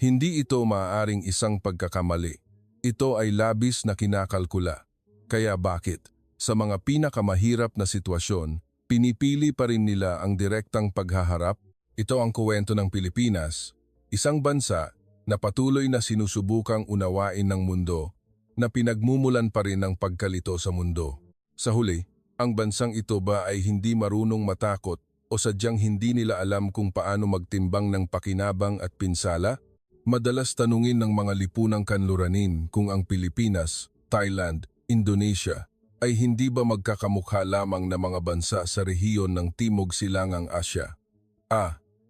Hindi ito maaaring isang pagkakamali. Ito ay labis na kinakalkula. Kaya bakit? Sa mga pinakamahirap na sitwasyon, pinipili pa rin nila ang direktang paghaharap. Ito ang kuwento ng Pilipinas, isang bansa na patuloy na sinusubukang unawain ng mundo, na pinagmumulan pa rin ng pagkalito sa mundo. Sa huli, ang bansang ito ba ay hindi marunong matakot o sadyang hindi nila alam kung paano magtimbang ng pakinabang at pinsala? Madalas tanungin ng mga lipunang kanluranin kung ang Pilipinas, Thailand, Indonesia ay hindi ba magkakamukha lamang na mga bansa sa rehiyon ng Timog Silangang Asya.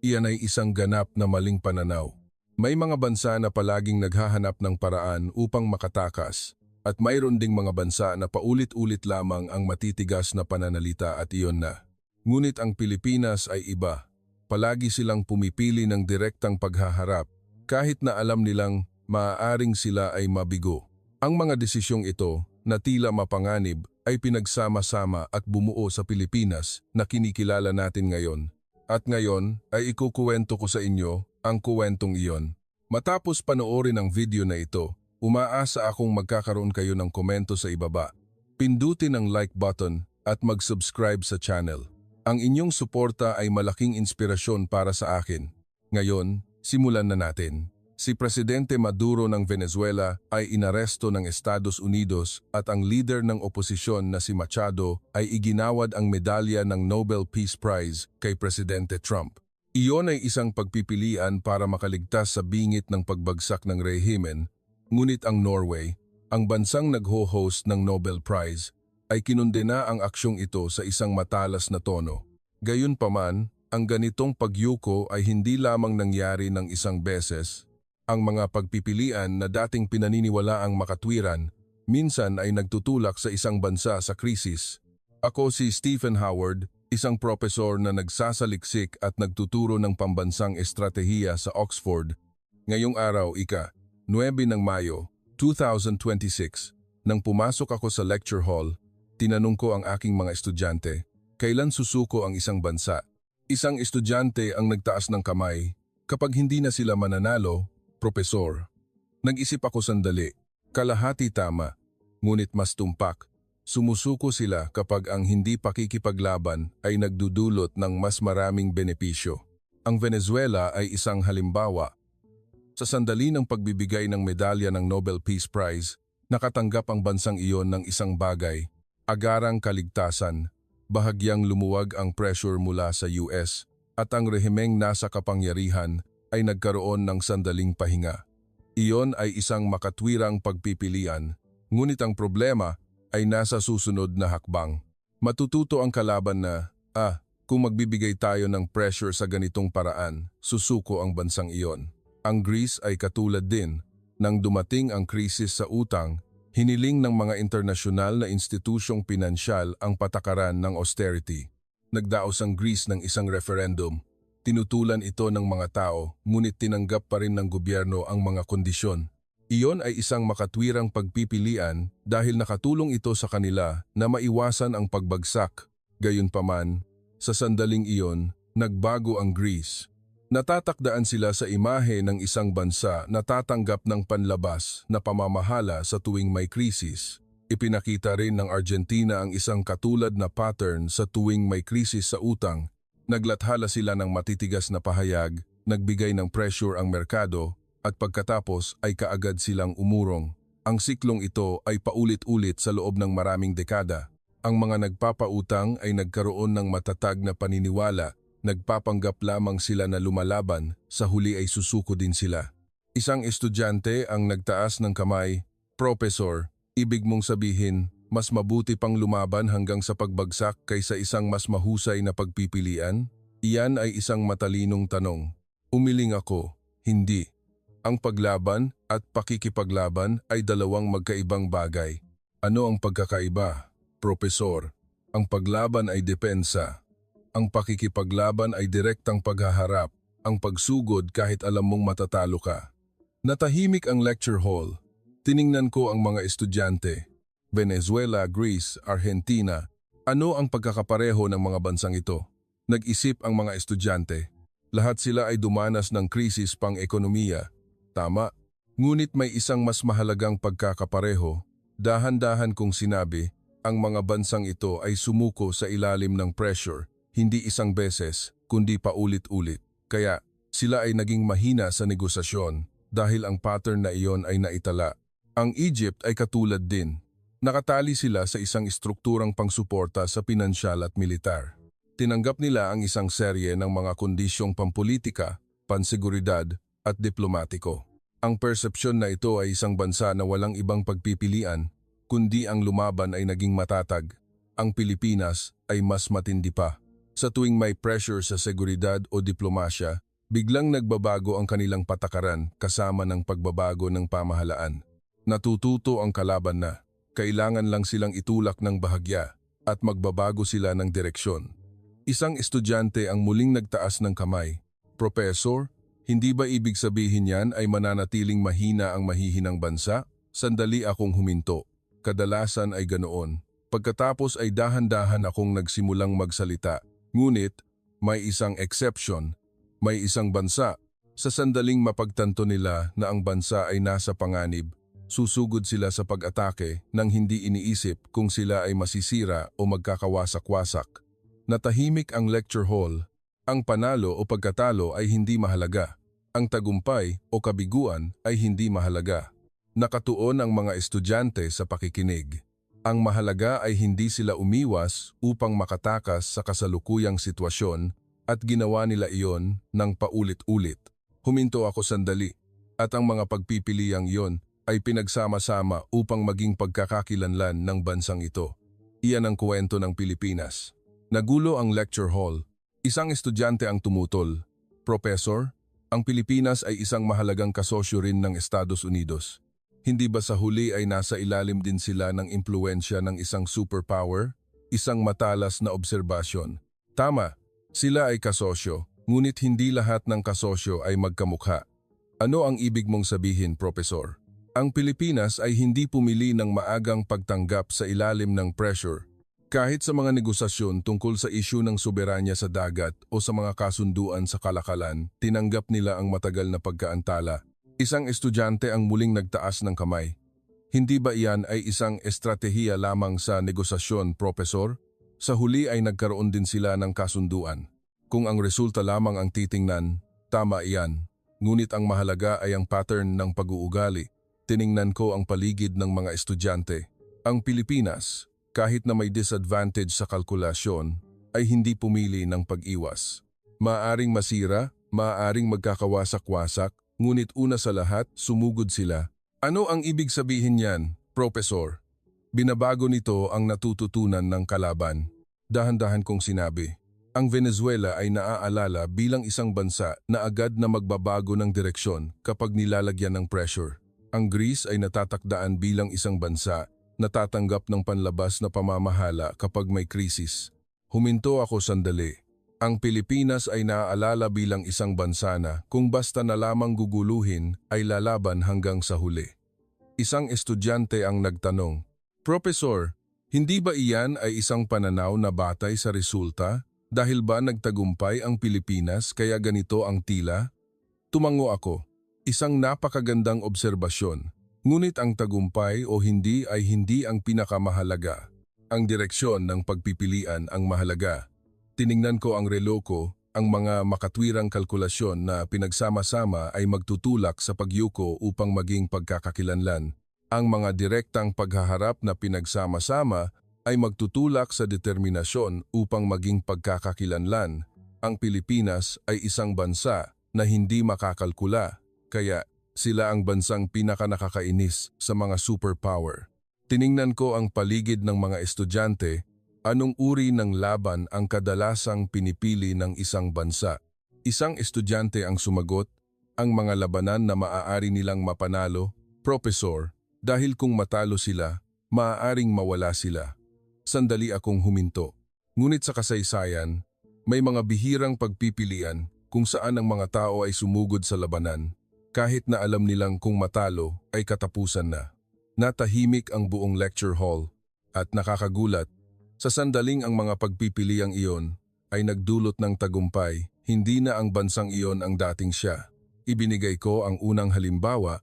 Iyan ay isang ganap na maling pananaw. May mga bansa na palaging naghahanap ng paraan upang makatakas at mayroon ding mga bansa na paulit-ulit lamang ang matitigas na pananalita at iyon na. Ngunit ang Pilipinas ay iba. Palagi silang pumipili ng direktang paghaharap kahit na alam nilang maaaring sila ay mabigo. Ang mga desisyong ito na tila mapanganib ay pinagsama-sama at bumuo sa Pilipinas na kinikilala natin ngayon. At ngayon ay ikukuwento ko sa inyo ang kuwentong iyon. Matapos panoorin ang video na ito, umaasa akong magkakaroon kayo ng komento sa ibaba. Pindutin ang like button at mag-subscribe sa channel. Ang inyong suporta ay malaking inspirasyon para sa akin. Ngayon, simulan na natin. Si Presidente Maduro ng Venezuela ay inaresto ng Estados Unidos at ang leader ng oposisyon na si Machado ay iginawad ang medalya ng Nobel Peace Prize kay Presidente Trump. Iyon ay isang pagpipilian para makaligtas sa bingit ng pagbagsak ng rehimen, ngunit ang Norway, ang bansang nagho-host ng Nobel Prize, ay kinundena ang aksyong ito sa isang matalas na tono. Gayunpaman, ang ganitong pagyuko ay hindi lamang nangyari ng isang beses. Ang mga pagpipilian na dating pinaniniwalaang makatwiran, minsan ay nagtutulak sa isang bansa sa krisis. Ako si Stephen Howard, isang propesor na nagsasaliksik at nagtuturo ng pambansang estratehiya sa Oxford. Ngayong araw, 9 ng Mayo, 2026, nang pumasok ako sa lecture hall, tinanong ko ang aking mga estudyante, kailan susuko ang isang bansa? Isang estudyante ang nagtaas ng kamay. Kapag hindi na sila mananalo, Propesor. Nag-isip ako sandali, kalahati tama, ngunit mas tumpak. Sumusuko sila kapag ang hindi pakikipaglaban ay nagdudulot ng mas maraming benepisyo. Ang Venezuela ay isang halimbawa. Sa sandali ng pagbibigay ng medalya ng Nobel Peace Prize, nakatanggap ang bansang iyon ng isang bagay, agarang kaligtasan. Bahagyang lumuwag ang pressure mula sa US at ang rehimeng nasa kapangyarihan ay nagkaroon ng sandaling pahinga. Iyon ay isang makatwirang pagpipilian, ngunit ang problema ay nasa susunod na hakbang. Matututo ang kalaban na, kung magbibigay tayo ng pressure sa ganitong paraan, susuko ang bansang iyon. Ang Greece ay katulad din. Nang dumating ang krisis sa utang, hiniling ng mga internasyonal na institusyong pinansyal ang patakaran ng austerity. Nagdaos ang Greece ng isang referendum. Tinutulan ito ng mga tao, ngunit tinanggap pa rin ng gobyerno ang mga kondisyon. Iyon ay isang makatwirang pagpipilian dahil nakatulong ito sa kanila na maiwasan ang pagbagsak. Gayunpaman, sa sandaling iyon, nagbago ang Greece. Natatakdaan sila sa imahe ng isang bansa na tatanggap ng panlabas na pamamahala sa tuwing may krisis. Ipinakita rin ng Argentina ang isang katulad na pattern sa tuwing may krisis sa utang. Naglathala sila ng matitigas na pahayag, nagbigay ng pressure ang merkado, at pagkatapos ay kaagad silang umurong. Ang siklong ito ay paulit-ulit sa loob ng maraming dekada. Ang mga nagpapautang ay nagkaroon ng matatag na paniniwala, nagpapanggap lamang sila na lumalaban, sa huli ay susuko din sila. Isang estudyante ang nagtaas ng kamay, Propesor, ibig mong sabihin, mas mabuti pang lumaban hanggang sa pagbagsak kaysa isang mas mahusay na pagpipilian? Iyan ay isang matalinong tanong. Umiling ako, hindi. Ang paglaban at pakikipaglaban ay dalawang magkaibang bagay. Ano ang pagkakaiba? Propesor, ang paglaban ay depensa. Ang pakikipaglaban ay direktang paghaharap, ang pagsugod kahit alam mong matatalo ka. Natahimik ang lecture hall. Tiningnan ko ang mga estudyante. Venezuela, Greece, Argentina. Ano ang pagkakapareho ng mga bansang ito? Nag-isip ang mga estudyante. Lahat sila ay dumanas ng krisis pang-ekonomiya. Tama. Ngunit may isang mas mahalagang pagkakapareho. Dahan-dahan kong sinabi, ang mga bansang ito ay sumuko sa ilalim ng pressure, hindi isang beses, kundi paulit-ulit. Kaya sila ay naging mahina sa negosasyon dahil ang pattern na iyon ay naitala. Ang Egypt ay katulad din. Nakatali sila sa isang estrukturang pangsuporta sa pinansyal at militar. Tinanggap nila ang isang serye ng mga kondisyong pampolitika, panseguridad at diplomatiko. Ang persepsyon na ito ay isang bansa na walang ibang pagpipilian, kundi ang lumaban ay naging matatag. Ang Pilipinas ay mas matindi pa. Sa tuwing may pressure sa seguridad o diplomasya, biglang nagbabago ang kanilang patakaran kasama ng pagbabago ng pamahalaan. Natututo ang kalaban na kailangan lang silang itulak ng bahagya at magbabago sila ng direksyon. Isang estudyante ang muling nagtaas ng kamay. Professor, hindi ba ibig sabihin yan ay mananatiling mahina ang mahihinang bansa? Sandali akong huminto. Kadalasan ay ganoon. Pagkatapos ay dahan-dahan akong nagsimulang magsalita. Ngunit, may isang exception. May isang bansa. Sa sandaling mapagtanto nila na ang bansa ay nasa panganib, susugod sila sa pag-atake nang hindi iniisip kung sila ay masisira o magkakawasak-wasak. Natahimik ang lecture hall. Ang panalo o pagkatalo ay hindi mahalaga. Ang tagumpay o kabiguan ay hindi mahalaga. Nakatuon ang mga estudyante sa pakikinig. Ang mahalaga ay hindi sila umiwas upang makatakas sa kasalukuyang sitwasyon at ginawa nila iyon ng paulit-ulit. Huminto ako sandali at ang mga pagpipiliang iyon ay pinagsama-sama upang maging pagkakakilanlan ng bansang ito. Iyan ang kwento ng Pilipinas. Nagulo ang lecture hall. Isang estudyante ang tumutol. Professor, ang Pilipinas ay isang mahalagang kasosyo rin ng Estados Unidos. Hindi ba sa huli ay nasa ilalim din sila ng impluensya ng isang superpower? Isang matalas na obserbasyon. Tama, sila ay kasosyo, ngunit hindi lahat ng kasosyo ay magkamukha. Ano ang ibig mong sabihin, Professor? Ang Pilipinas ay hindi pumili ng maagang pagtanggap sa ilalim ng pressure. Kahit sa mga negosasyon tungkol sa isyu ng soberanya sa dagat o sa mga kasunduan sa kalakalan, tinanggap nila ang matagal na pagkaantala. Isang estudyante ang muling nagtaas ng kamay. Hindi ba iyan ay isang estratehiya lamang sa negosasyon, Professor? Sa huli ay nagkaroon din sila ng kasunduan. Kung ang resulta lamang ang titingnan, tama iyan. Ngunit ang mahalaga ay ang pattern ng pag-uugali. Tiningnan ko ang paligid ng mga estudyante. Ang Pilipinas, kahit na may disadvantage sa kalkulasyon, ay hindi pumili ng pag-iwas. Maaaring masira, maaaring magkakawasak-wasak, ngunit una sa lahat, sumugod sila. Ano ang ibig sabihin niyan, Professor? Binabago nito ang natututunan ng kalaban. Dahan-dahan kong sinabi. Ang Venezuela ay naaalala bilang isang bansa na agad na magbabago ng direksyon kapag nilalagyan ng pressure. Ang Greece ay natatakdaan bilang isang bansa na tatanggap ng panlabas na pamamahala kapag may krisis. Huminto ako sandali. Ang Pilipinas ay naaalala bilang isang bansa na kung basta na lamang guguluhin ay lalaban hanggang sa huli. Isang estudyante ang nagtanong, Professor, hindi ba iyan ay isang pananaw na batay sa resulta? Dahil ba nagtagumpay ang Pilipinas kaya ganito ang tila? Tumango ako. Isang napakagandang obserbasyon. Ngunit ang tagumpay o hindi ay hindi ang pinakamahalaga. Ang direksyon ng pagpipilian ang mahalaga. Tiningnan ko ang relo ko, ang mga makatwirang kalkulasyon na pinagsama-sama ay magtutulak sa pagyuko upang maging pagkakakilanlan. Ang mga direktang paghaharap na pinagsama-sama ay magtutulak sa determinasyon upang maging pagkakakilanlan. Ang Pilipinas ay isang bansa na hindi makakalkula, kaya sila ang bansang pinakanakakainis sa mga superpower. Tiningnan ko ang paligid ng mga estudyante. Anong uri ng laban ang kadalasang pinipili ng isang bansa? Isang estudyante ang sumagot, ang mga labanan na maaari nilang mapanalo, Professor, dahil kung matalo sila, maaaring mawala sila. Sandali akong huminto. Ngunit sa kasaysayan, may mga bihirang pagpipilian kung saan ang mga tao ay sumugod sa labanan, kahit na alam nilang kung matalo ay katapusan na. Natahimik ang buong lecture hall at nakakagulat, sa sandaling ang mga pagpipiliang iyon ay nagdulot ng tagumpay, hindi na ang bansang iyon ang dating siya. Ibinigay ko ang unang halimbawa,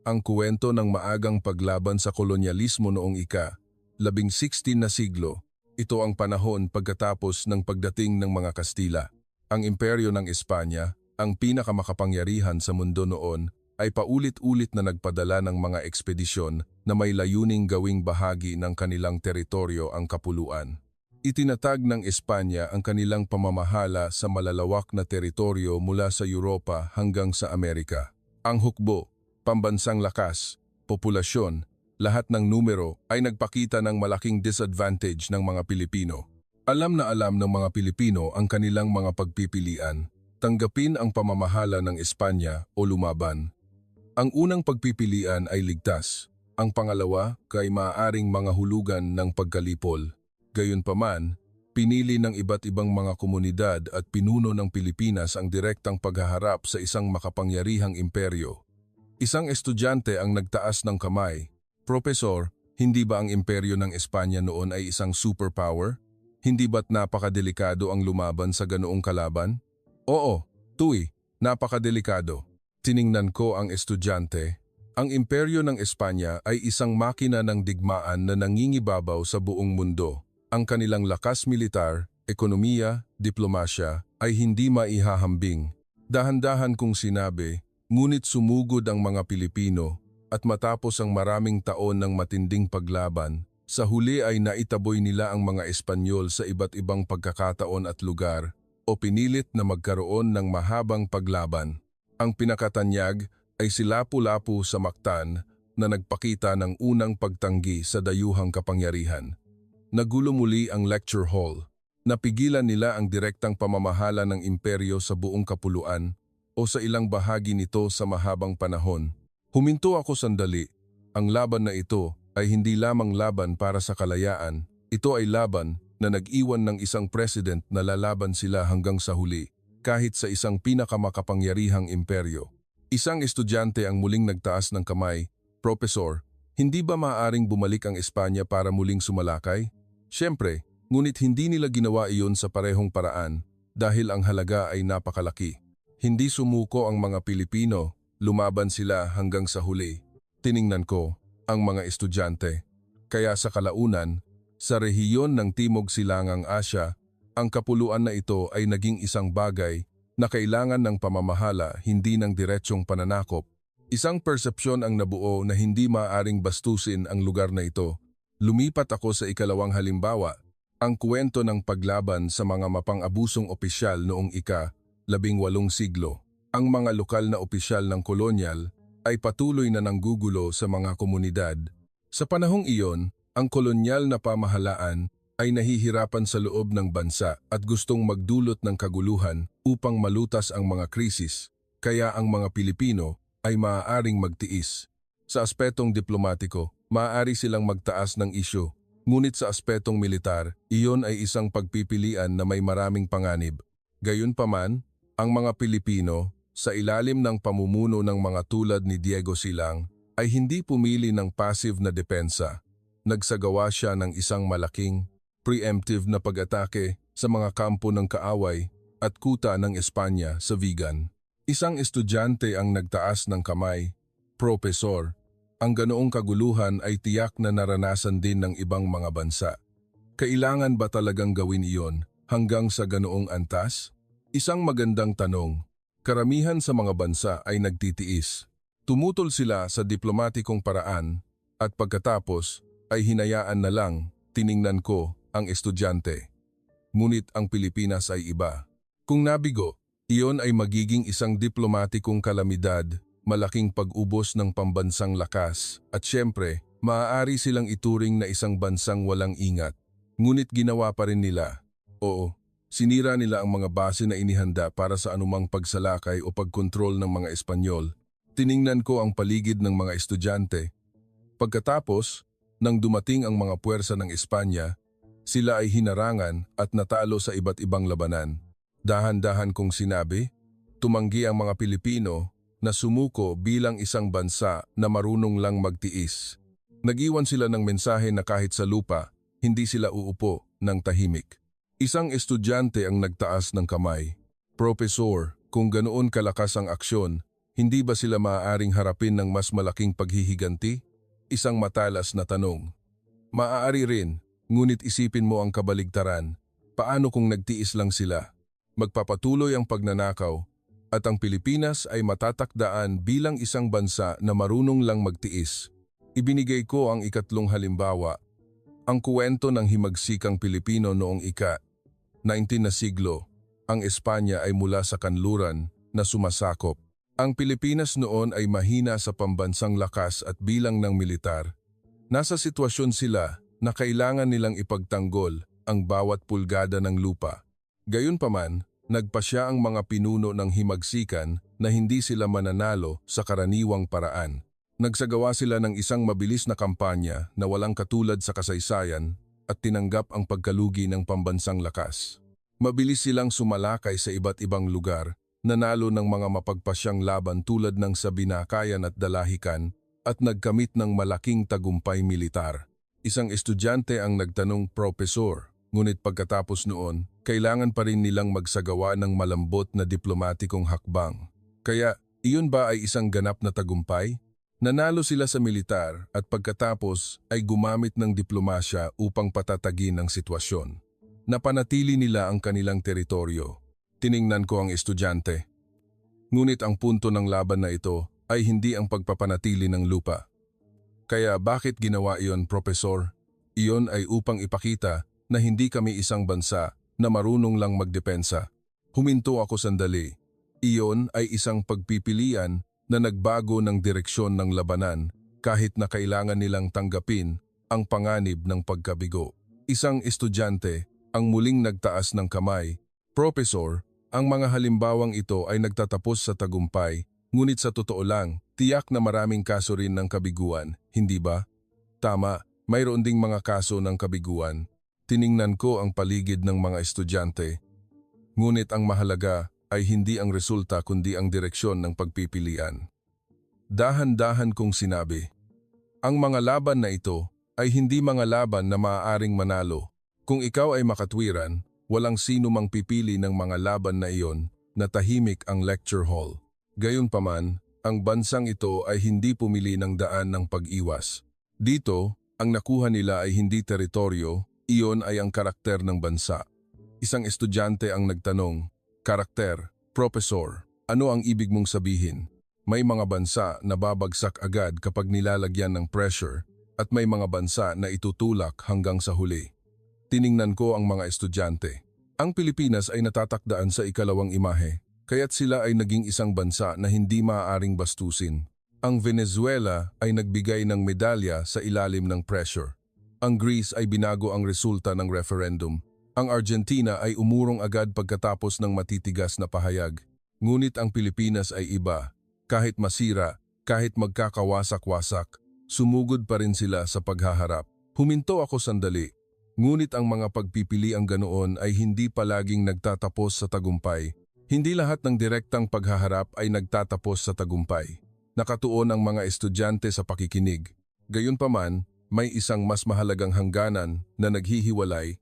ang kuwento ng maagang paglaban sa kolonyalismo noong ika-16 na siglo. Ito ang panahon pagkatapos ng pagdating ng mga Kastila. Ang imperyo ng Espanya, ang pinakamakapangyarihan sa mundo noon, ay paulit-ulit na nagpadala ng mga ekspedisyon na may layuning gawing bahagi ng kanilang teritoryo ang kapuluan. Itinatag ng Espanya ang kanilang pamamahala sa malalawak na teritoryo mula sa Europa hanggang sa Amerika. Ang hukbo, pambansang lakas, populasyon, lahat ng numero ay nagpakita ng malaking disadvantage ng mga Pilipino. Alam na alam ng mga Pilipino ang kanilang mga pagpipilian, tanggapin ang pamamahala ng Espanya o lumaban. Ang unang pagpipilian ay ligtas, ang pangalawa kay maaaring mga hulugan ng pagkalipol. Gayunpaman, pinili ng iba't ibang mga komunidad at pinuno ng Pilipinas ang direktang paghaharap sa isang makapangyarihang imperyo. Isang estudyante ang nagtaas ng kamay. Profesor, hindi ba ang imperyo ng Espanya noon ay isang superpower? Hindi ba't napakadelikado ang lumaban sa ganoong kalaban? Oo, Tuy, napakadelikado. Tiningnan ko ang estudyante. Ang imperyo ng Espanya ay isang makina ng digmaan na nangingibabaw sa buong mundo. Ang kanilang lakas militar, ekonomiya, diplomasya ay hindi maihahambing. Dahan-dahan kong sinabi, ngunit sumugod ang mga Pilipino at matapos ang maraming taon ng matinding paglaban, sa huli ay naitaboy nila ang mga Espanyol sa iba't ibang pagkakataon at lugar o pinilit na magkaroon ng mahabang paglaban. Ang pinakatanyag ay si Lapu-Lapu sa Mactan na nagpakita ng unang pagtanggi sa dayuhang kapangyarihan. Nagulo muli ang lecture hall. Napigilan nila ang direktang pamamahala ng imperyo sa buong kapuluan o sa ilang bahagi nito sa mahabang panahon. Huminto ako sandali. Ang laban na ito ay hindi lamang laban para sa kalayaan. Ito ay laban na nag-iwan ng isang president na lalaban sila hanggang sa huli, kahit sa isang pinakamakapangyarihang imperyo. Isang estudyante ang muling nagtaas ng kamay. Profesor, hindi ba maaaring bumalik ang Espanya para muling sumalakay? Siyempre, ngunit hindi nila ginawa iyon sa parehong paraan dahil ang halaga ay napakalaki. Hindi sumuko ang mga Pilipino, lumaban sila hanggang sa huli. Tiningnan ko ang mga estudyante. Kaya sa kalaunan, sa rehiyon ng Timog Silangang Asya, ang kapuluan na ito ay naging isang bagay na kailangan ng pamamahala, hindi ng diretsyong pananakop. Isang persepsyon ang nabuo na hindi maaaring bastusin ang lugar na ito. Lumipat ako sa ikalawang halimbawa, ang kwento ng paglaban sa mga mapang-abusong opisyal noong ika-18 siglo. Ang mga lokal na opisyal ng kolonyal ay patuloy na nanggugulo sa mga komunidad. Sa panahong iyon, ang kolonyal na pamahalaan ay nahihirapan sa loob ng bansa at gustong magdulot ng kaguluhan upang malutas ang mga krisis, kaya ang mga Pilipino ay maaaring magtiis. Sa aspetong diplomatiko, maaari silang magtaas ng isyu, ngunit sa aspetong militar, iyon ay isang pagpipilian na may maraming panganib. Gayunpaman, ang mga Pilipino, sa ilalim ng pamumuno ng mga tulad ni Diego Silang, ay hindi pumili ng passive na depensa. Nagsagawa siya ng isang malaking, preemptive na pag-atake sa mga kampo ng kaaway at kuta ng Espanya sa Vigan. Isang estudyante ang nagtaas ng kamay. Profesor, ang ganoong kaguluhan ay tiyak na naranasan din ng ibang mga bansa. Kailangan ba talagang gawin iyon hanggang sa ganoong antas? Isang magandang tanong. Karamihan sa mga bansa ay nagtitiis. Tumutol sila sa diplomatikong paraan at pagkatapos ay hinayaan na lang. Tiningnan ko ang estudyante. Ngunit ang Pilipinas ay iba. Kung nabigo, iyon ay magiging isang diplomatikong kalamidad, malaking pag-ubos ng pambansang lakas, at syempre, maaari silang ituring na isang bansang walang ingat. Ngunit ginawa pa rin nila. Oo, sinira nila ang mga base na inihanda para sa anumang pagsalakay o pagkontrol ng mga Espanyol. Tiningnan ko ang paligid ng mga estudyante. Pagkatapos, nang dumating ang mga puwersa ng Espanya, sila ay hinarangan at natalo sa iba't ibang labanan. Dahan-dahan kong sinabi, tumanggi ang mga Pilipino na sumuko bilang isang bansa na marunong lang magtiis. Nag-iwan sila ng mensahe na kahit sa lupa, hindi sila uupo ng tahimik. Isang estudyante ang nagtaas ng kamay. Profesor, kung ganoon kalakas ang aksyon, Hindi ba sila maaaring harapin ng mas malaking paghihiganti? Isang matalas na tanong. Maaari rin, ngunit isipin mo ang kabaligtaran. Paano kung nagtiis lang sila? Magpapatuloy ang pagnanakaw at ang Pilipinas ay matatakdaan bilang isang bansa na marunong lang magtiis. Ibinigay ko ang ikatlong halimbawa, ang kuwento ng himagsikang Pilipino noong ika-19 na siglo. Ang Espanya ay mula sa kanluran na sumasakop. Ang Pilipinas noon ay mahina sa pambansang lakas at bilang ng militar. Nasa sitwasyon sila na kailangan nilang ipagtanggol ang bawat pulgada ng lupa. Gayunpaman, nagpasya ang mga pinuno ng himagsikan na hindi sila mananalo sa karaniwang paraan. Nagsagawa sila ng isang mabilis na kampanya na walang katulad sa kasaysayan at tinanggap ang pagkalugi ng pambansang lakas. Mabilis silang sumalakay sa iba't ibang lugar, nanalo ng mga mapagpasyang laban tulad ng sa Binakayan at Dalahican at nagkamit ng malaking tagumpay militar. Isang estudyante ang nagtanong, "Propesor, ngunit pagkatapos noon, kailangan pa rin nilang magsagawa ng malambot na diplomatikong hakbang. Kaya, iyon ba ay isang ganap na tagumpay?" Nanalo sila sa militar at pagkatapos ay gumamit ng diplomasya upang patatagin ang sitwasyon. Napanatili nila ang kanilang teritoryo. Tiningnan ko ang estudyante. Ngunit ang punto ng laban na ito ay hindi ang pagpapanatili ng lupa. Kaya bakit ginawa iyon, Propesor? Iyon ay upang ipakita na hindi kami isang bansa na marunong lang magdepensa. Huminto ako sandali. Iyon ay isang pagpipilian na nagbago ng direksyon ng labanan kahit na kailangan nilang tanggapin ang panganib ng pagkabigo. Isang estudyante ang muling nagtaas ng kamay, "Propesor, ang mga halimbawang ito ay nagtatapos sa tagumpay, ngunit sa totoo lang, tiyak na maraming kaso rin ng kabiguan, hindi ba?" Tama, mayroon ding mga kaso ng kabiguan. Tiningnan ko ang paligid ng mga estudyante. Ngunit ang mahalaga ay hindi ang resulta kundi ang direksyon ng pagpipilian. Dahan-dahan kong sinabi, ang mga laban na ito ay hindi mga laban na maaaring manalo. Kung ikaw ay makatwiran, walang sino mang pipili ng mga laban na iyon na tahimik ang lecture hall. Gayunpaman, ang bansang ito ay hindi pumili ng daan ng pag-iwas. Dito, ang nakuha nila ay hindi teritoryo, iyon ay ang karakter ng bansa. Isang estudyante ang nagtanong, "Karakter, Propesor, ano ang ibig mong sabihin?" May mga bansa na babagsak agad kapag nilalagyan ng pressure at may mga bansa na itutulak hanggang sa huli. Tiningnan ko ang mga estudyante. Ang Pilipinas ay natatakdaan sa ikalawang imahe, kaya't sila ay naging isang bansa na hindi maaaring bastusin. Ang Venezuela ay nagbigay ng medalya sa ilalim ng pressure. Ang Greece ay binago ang resulta ng referendum. Ang Argentina ay umurong agad pagkatapos ng matitigas na pahayag. Ngunit ang Pilipinas ay iba. Kahit masira, kahit magkakawasak-wasak, sumugod pa rin sila sa paghaharap. Huminto ako sandali. Ngunit ang mga pagpipiliang ganoon ay hindi palaging nagtatapos sa tagumpay. Hindi lahat ng direktang paghaharap ay nagtatapos sa tagumpay. Nakatuon ang mga estudyante sa pakikinig. Gayunpaman, may isang mas mahalagang hangganan na naghihiwalay.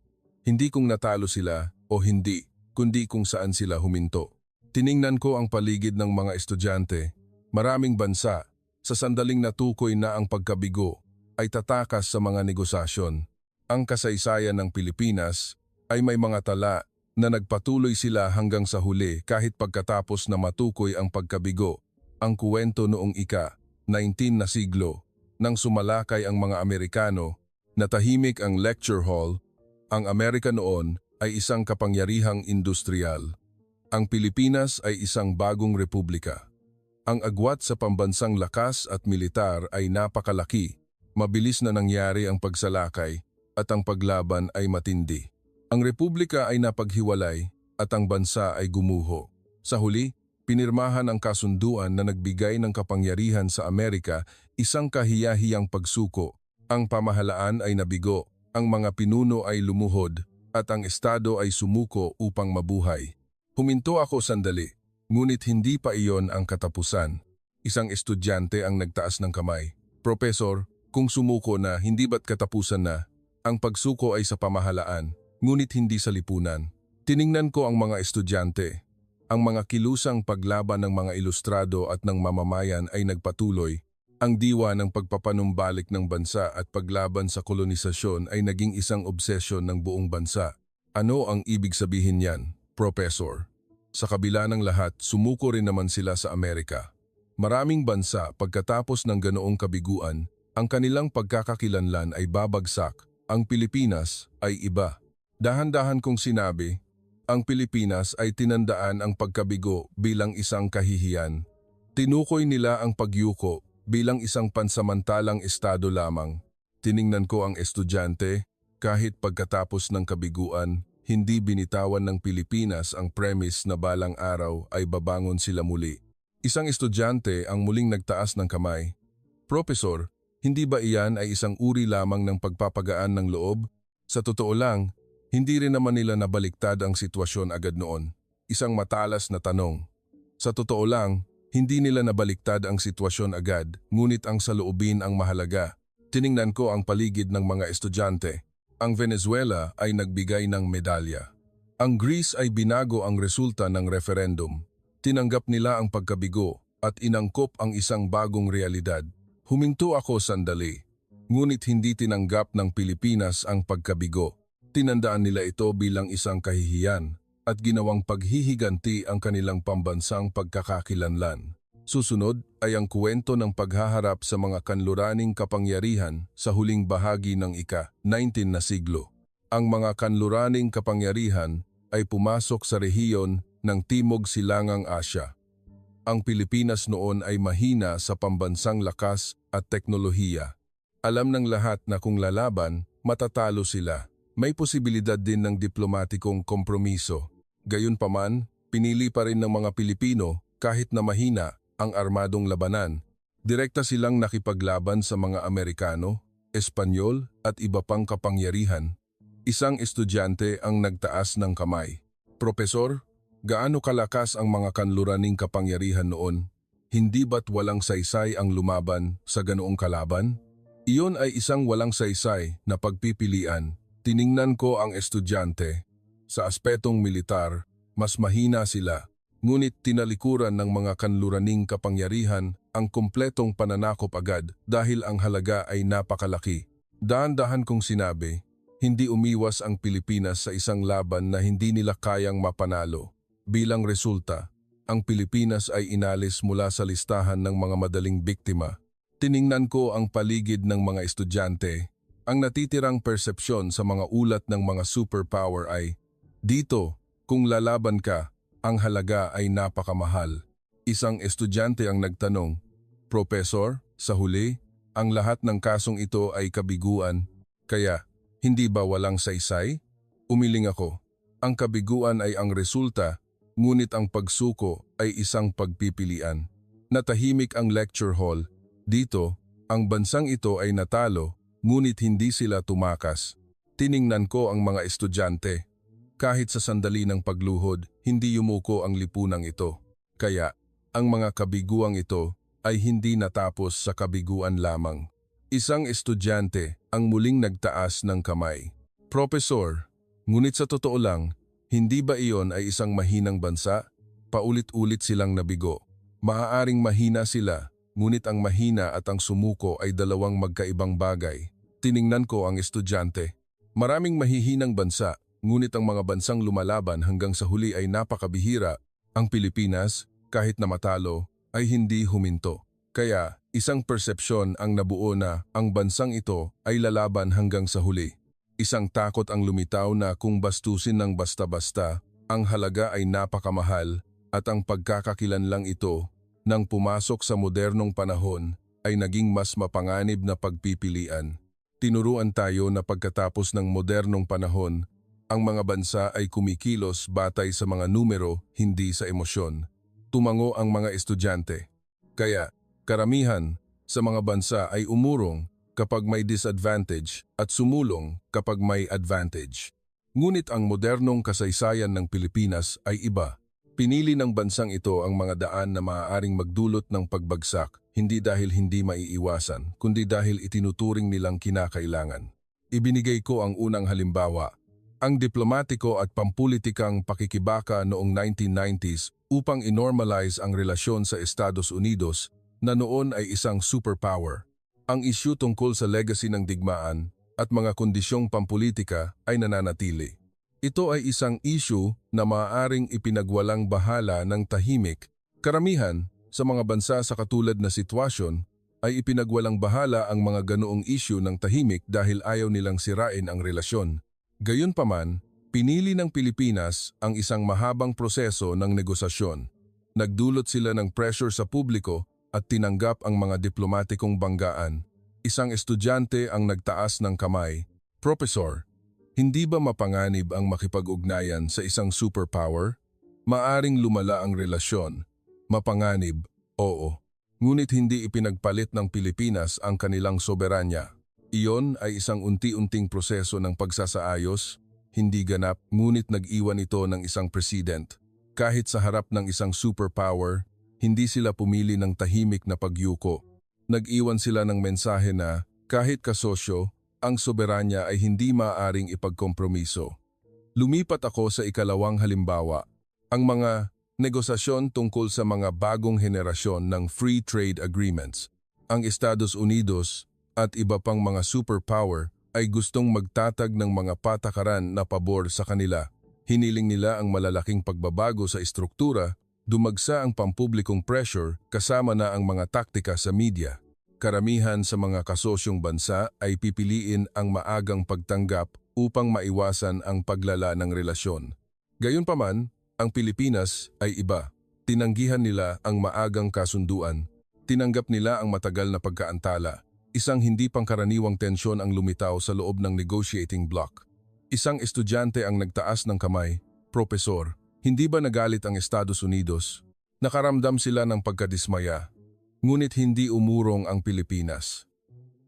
Hindi kung natalo sila o hindi, kundi kung saan sila huminto. Tiningnan ko ang paligid ng mga estudyante. Maraming bansa, sa sandaling natukoy na ang pagkabigo, ay tatakas sa mga negosasyon. Ang kasaysayan ng Pilipinas ay may mga tala na nagpatuloy sila hanggang sa huli kahit pagkatapos na matukoy ang pagkabigo. Ang kuwento noong ika-19 na siglo, nang sumalakay ang mga Amerikano, natahimik ang lecture hall. Ang Amerika noon ay isang kapangyarihang industrial. Ang Pilipinas ay isang bagong republika. Ang agwat sa pambansang lakas at militar ay napakalaki. Mabilis na nangyari ang pagsalakay at ang paglaban ay matindi. Ang republika ay napaghiwalay at ang bansa ay gumuho. Sa huli, pinirmahan ang kasunduan na nagbigay ng kapangyarihan sa Amerika, isang kahiyahiyang pagsuko. Ang pamahalaan ay nabigo. Ang mga pinuno ay lumuhod at ang estado ay sumuko upang mabuhay. Huminto ako sandali, ngunit hindi pa iyon ang katapusan. Isang estudyante ang nagtaas ng kamay. "Propesor, kung sumuko na, hindi ba't katapusan na? Ang pagsuko ay sa pamahalaan, ngunit hindi sa lipunan." Tiningnan ko ang mga estudyante. Ang mga kilusang paglaban ng mga ilustrado at ng mamamayan ay nagpatuloy. Ang diwa ng pagpapanumbalik ng bansa at paglaban sa kolonisasyon ay naging isang obsesyon ng buong bansa. Ano ang ibig sabihin niyan, Professor? Sa kabila ng lahat, sumuko rin naman sila sa Amerika. Maraming bansa pagkatapos ng ganoong kabiguan, ang kanilang pagkakakilanlan ay babagsak. Ang Pilipinas ay iba. Dahan-dahan kong sinabi, ang Pilipinas ay tinandaan ang pagkabigo bilang isang kahihiyan. Tinukoy nila ang pagyuko bilang isang pansamantalang estado lamang. Tiningnan ko ang estudyante, kahit pagkatapos ng kabiguan, hindi binitawan ng Pilipinas ang premise na balang araw ay babangon sila muli. Isang estudyante ang muling nagtaas ng kamay. Professor, hindi ba iyan ay isang uri lamang ng pagpapagaan ng loob? Sa totoo lang, hindi rin naman nila nabaliktad ang sitwasyon agad noon. Isang matalas na tanong. Sa totoo lang, hindi nila nabaliktad ang sitwasyon agad, ngunit ang saloobin ang mahalaga. Tiningnan ko ang paligid ng mga estudyante. Ang Venezuela ay nagbigay ng medalya. Ang Greece ay binago ang resulta ng referendum. Tinanggap nila ang pagkabigo at inangkop ang isang bagong realidad. Huminto ako sandali, ngunit hindi tinanggap ng Pilipinas ang pagkabigo. Tinandaan nila ito bilang isang kahihiyan at ginawang paghihiganti ang kanilang pambansang pagkakakilanlan. Susunod ay ang kwento ng paghaharap sa mga kanluraning kapangyarihan sa huling bahagi ng ika-19 na siglo. Ang mga kanluraning kapangyarihan ay pumasok sa rehiyon ng Timog Silangang Asya. Ang Pilipinas noon ay mahina sa pambansang lakas at teknolohiya. Alam ng lahat na kung lalaban, matatalo sila. May posibilidad din ng diplomatikong kompromiso. Gayunpaman, pinili pa rin ng mga Pilipino, kahit na mahina, ang armadong labanan. Direkta silang nakipaglaban sa mga Amerikano, Espanyol at iba pang kapangyarihan. Isang estudyante ang nagtaas ng kamay. Profesor, gaano kalakas ang mga kanluraning kapangyarihan noon? Hindi ba't walang saysay ang lumaban sa ganoong kalaban? Iyon ay isang walang saysay na pagpipilian. Tiningnan ko ang estudyante. Sa aspetong militar, mas mahina sila. Ngunit tinalikuran ng mga kanluraning kapangyarihan ang kumpletong pananakop agad dahil ang halaga ay napakalaki. Dahan-dahan kong sinabi, hindi umiwas ang Pilipinas sa isang laban na hindi nila kayang mapanalo. Bilang resulta, ang Pilipinas ay inalis mula sa listahan ng mga madaling biktima. Tiningnan ko ang paligid ng mga estudyante. Ang natitirang persepsyon sa mga ulat ng mga superpower ay, dito, kung lalaban ka, ang halaga ay napakamahal. Isang estudyante ang nagtanong, Professor, sa huli, ang lahat ng kasong ito ay kabiguan, kaya hindi ba walang saysay? Umiling ako. Ang kabiguan ay ang resulta, ngunit ang pagsuko ay isang pagpipilian. Natahimik ang lecture hall. Dito, ang bansang ito ay natalo, ngunit hindi sila tumakas. Tiningnan ko ang mga estudyante. Kahit sa sandali ng pagluhod, hindi yumuko ang lipunang ito. Kaya, ang mga kabiguang ito ay hindi natapos sa kabiguan lamang. Isang estudyante ang muling nagtaas ng kamay. Professor, ngunit sa totoo lang, hindi ba iyon ay isang mahinang bansa? Paulit-ulit silang nabigo. Maaaring mahina sila, ngunit ang mahina at ang sumuko ay dalawang magkaibang bagay. Tiningnan ko ang estudyante. Maraming mahihinang bansa, ngunit ang mga bansang lumalaban hanggang sa huli ay napakabihira. Ang Pilipinas, kahit na matalo, ay hindi huminto. Kaya, isang persepsyon ang nabuo na ang bansang ito ay lalaban hanggang sa huli. Isang takot ang lumitaw na kung bastusin ng basta-basta, ang halaga ay napakamahal at ang pagkakakilanlang ito, nang pumasok sa modernong panahon, ay naging mas mapanganib na pagpipilian. Tinuruan tayo na pagkatapos ng modernong panahon, ang mga bansa ay kumikilos batay sa mga numero, hindi sa emosyon. Tumango ang mga estudyante. Kaya, karamihan sa mga bansa ay umurong kapag may disadvantage at sumulong kapag may advantage. Ngunit ang modernong kasaysayan ng Pilipinas ay iba. Pinili ng bansang ito ang mga daan na maaaring magdulot ng pagbagsak, hindi dahil hindi maiiwasan, kundi dahil itinuturing nilang kinakailangan. Ibinigay ko ang unang halimbawa. ang diplomatiko at pampulitikang pakikibaka noong 1990s upang inormalize ang relasyon sa Estados Unidos na noon ay isang superpower. Ang isyu tungkol sa legacy ng digmaan at mga kondisyong pampulitika ay nananatili. Ito ay isang issue na maaaring ipinagwalang bahala ng tahimik. Karamihan sa mga bansa sa katulad na sitwasyon ay ipinagwalang bahala ang mga ganoong issue ng tahimik dahil ayaw nilang sirain ang relasyon. Gayunpaman, pinili ng Pilipinas ang isang mahabang proseso ng negosasyon. Nagdulot sila ng pressure sa publiko at tinanggap ang mga diplomatikong banggaan. Isang estudyante ang nagtaas ng kamay. Professor, hindi ba mapanganib ang makipag-ugnayan sa isang superpower? Maaring lumala ang relasyon. Mapanganib, oo. Ngunit hindi ipinagpalit ng Pilipinas ang kanilang soberanya. Iyon ay isang unti-unting proseso ng pagsasaayos, hindi ganap, ngunit nag-iwan ito ng isang president. Kahit sa harap ng isang superpower, hindi sila pumili ng tahimik na pagyuko. Nag-iwan sila ng mensahe na, kahit kasosyo, ang soberanya ay hindi maaaring ipagkompromiso. Lumipat ako sa ikalawang halimbawa, ang mga negosasyon tungkol sa mga bagong henerasyon ng free trade agreements. Ang Estados Unidos at iba pang mga superpower ay gustong magtatag ng mga patakaran na pabor sa kanila. Hiniling nila ang malalaking pagbabago sa istruktura, dumagsa ang pampublikong pressure kasama na ang mga taktika sa media. Karamihan sa mga kasosyong bansa ay pipiliin ang maagang pagtanggap upang maiwasan ang paglala ng relasyon. Gayunpaman, ang Pilipinas ay iba. Tinanggihan nila ang maagang kasunduan. Tinanggap nila ang matagal na pagkaantala. Isang hindi pangkaraniwang tensyon ang lumitaw sa loob ng negotiating block. Isang estudyante ang nagtaas ng kamay. Professor, hindi ba nagalit ang Estados Unidos? Nakaramdam sila ng pagkadismaya. Ngunit hindi umurong ang Pilipinas.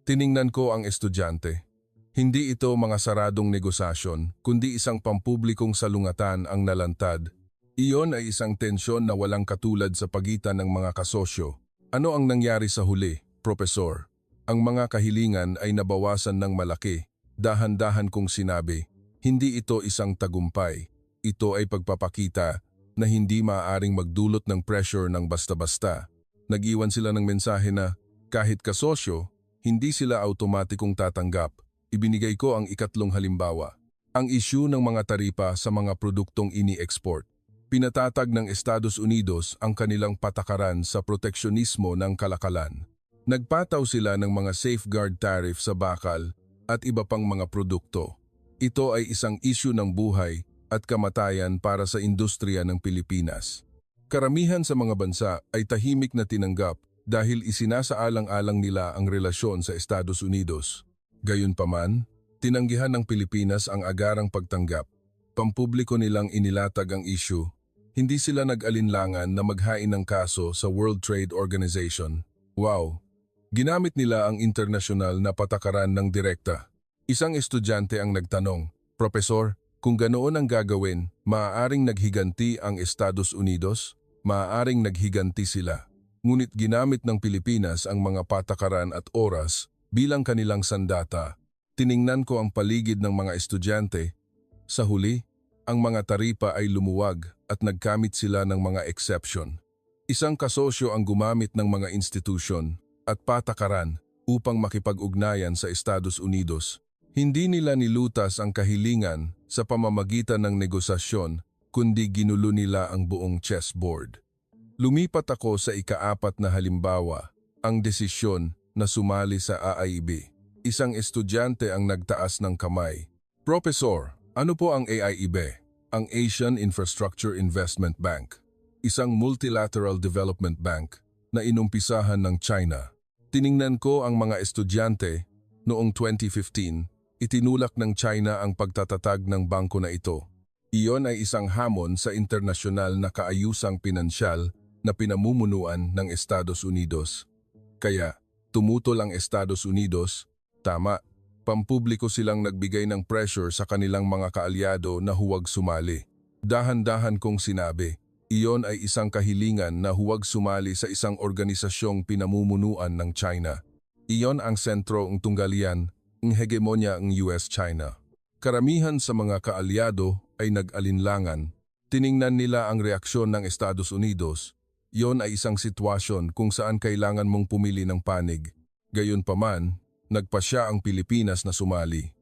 Tiningnan ko ang estudyante. Hindi ito mga saradong negosasyon, kundi isang pampublikong salungatan ang nalantad. Iyon ay isang tensyon na walang katulad sa pagitan ng mga kasosyo. Ano ang nangyari sa huli, Professor? Ang mga kahilingan ay nabawasan ng malaki. Dahan-dahan kong sinabi, hindi ito isang tagumpay. Ito ay pagpapakita na hindi maaaring magdulot ng pressure ng basta-basta. Nag-iwan sila ng mensahe na kahit kasosyo, hindi sila automatikong tatanggap. Ibinigay ko ang ikatlong halimbawa, ang issue ng mga taripa sa mga produktong ini-export. Pinatatag ng Estados Unidos ang kanilang patakaran sa proteksionismo ng kalakalan. Nagpataw sila ng mga safeguard tariff sa bakal at iba pang mga produkto. Ito ay isang issue ng buhay at kamatayan para sa industriya ng Pilipinas. Karamihan sa mga bansa ay tahimik na tinanggap dahil isinasaalang-alang nila ang relasyon sa Estados Unidos. Gayunpaman, tinanggihan ng Pilipinas ang agarang pagtanggap. Pampubliko nilang inilatag ang issue. Hindi sila nag-alinlangan na maghain ng kaso sa World Trade Organization. Wow! Ginamit nila ang internasyonal na patakaran ng direkta. Isang estudyante ang nagtanong, Professor, kung ganoon ang gagawin, maaaring naghiganti ang Estados Unidos? Maaaring naghiganti sila. Ngunit ginamit ng Pilipinas ang mga patakaran at oras bilang kanilang sandata. Tiningnan ko ang paligid ng mga estudyante. Sa huli, ang mga taripa ay lumuwag at nagkamit sila ng mga exception. Isang kasosyo ang gumamit ng mga institusyon at patakaran upang makipag-ugnayan sa Estados Unidos. Hindi nila nilutas ang kahilingan sa pamamagitan ng negosasyon, kundi ginulo nila ang buong chessboard. Lumipat ako sa ika-4 na halimbawa, ang desisyon na sumali sa AIIB. Isang estudyante ang nagtaas ng kamay. Professor, ano po ang AIIB? Ang Asian Infrastructure Investment Bank. Isang multilateral development bank na inumpisahan ng China. Tiningnan ko ang mga estudyante. Noong 2015, itinulak ng China ang pagtatatag ng bangko na ito. Iyon ay isang hamon sa internasyonal na kaayusang pinansyal na pinamumunuan ng Estados Unidos. Kaya, tumutol ang Estados Unidos, tama, pampubliko silang nagbigay ng pressure sa kanilang mga kaalyado na huwag sumali. Dahan-dahan kong sinabi, iyon ay isang kahilingan na huwag sumali sa isang organisasyong pinamumunuan ng China. Iyon ang sentro ng tunggalian, ng hegemonya ng US-China. Karamihan sa mga kaalyado ay nag-alinlangan. Tiningnan nila ang reaksyon ng Estados Unidos. Yon ay isang sitwasyon kung saan kailangan mong pumili ng panig. Gayunpaman, nagpasya ang Pilipinas na sumali.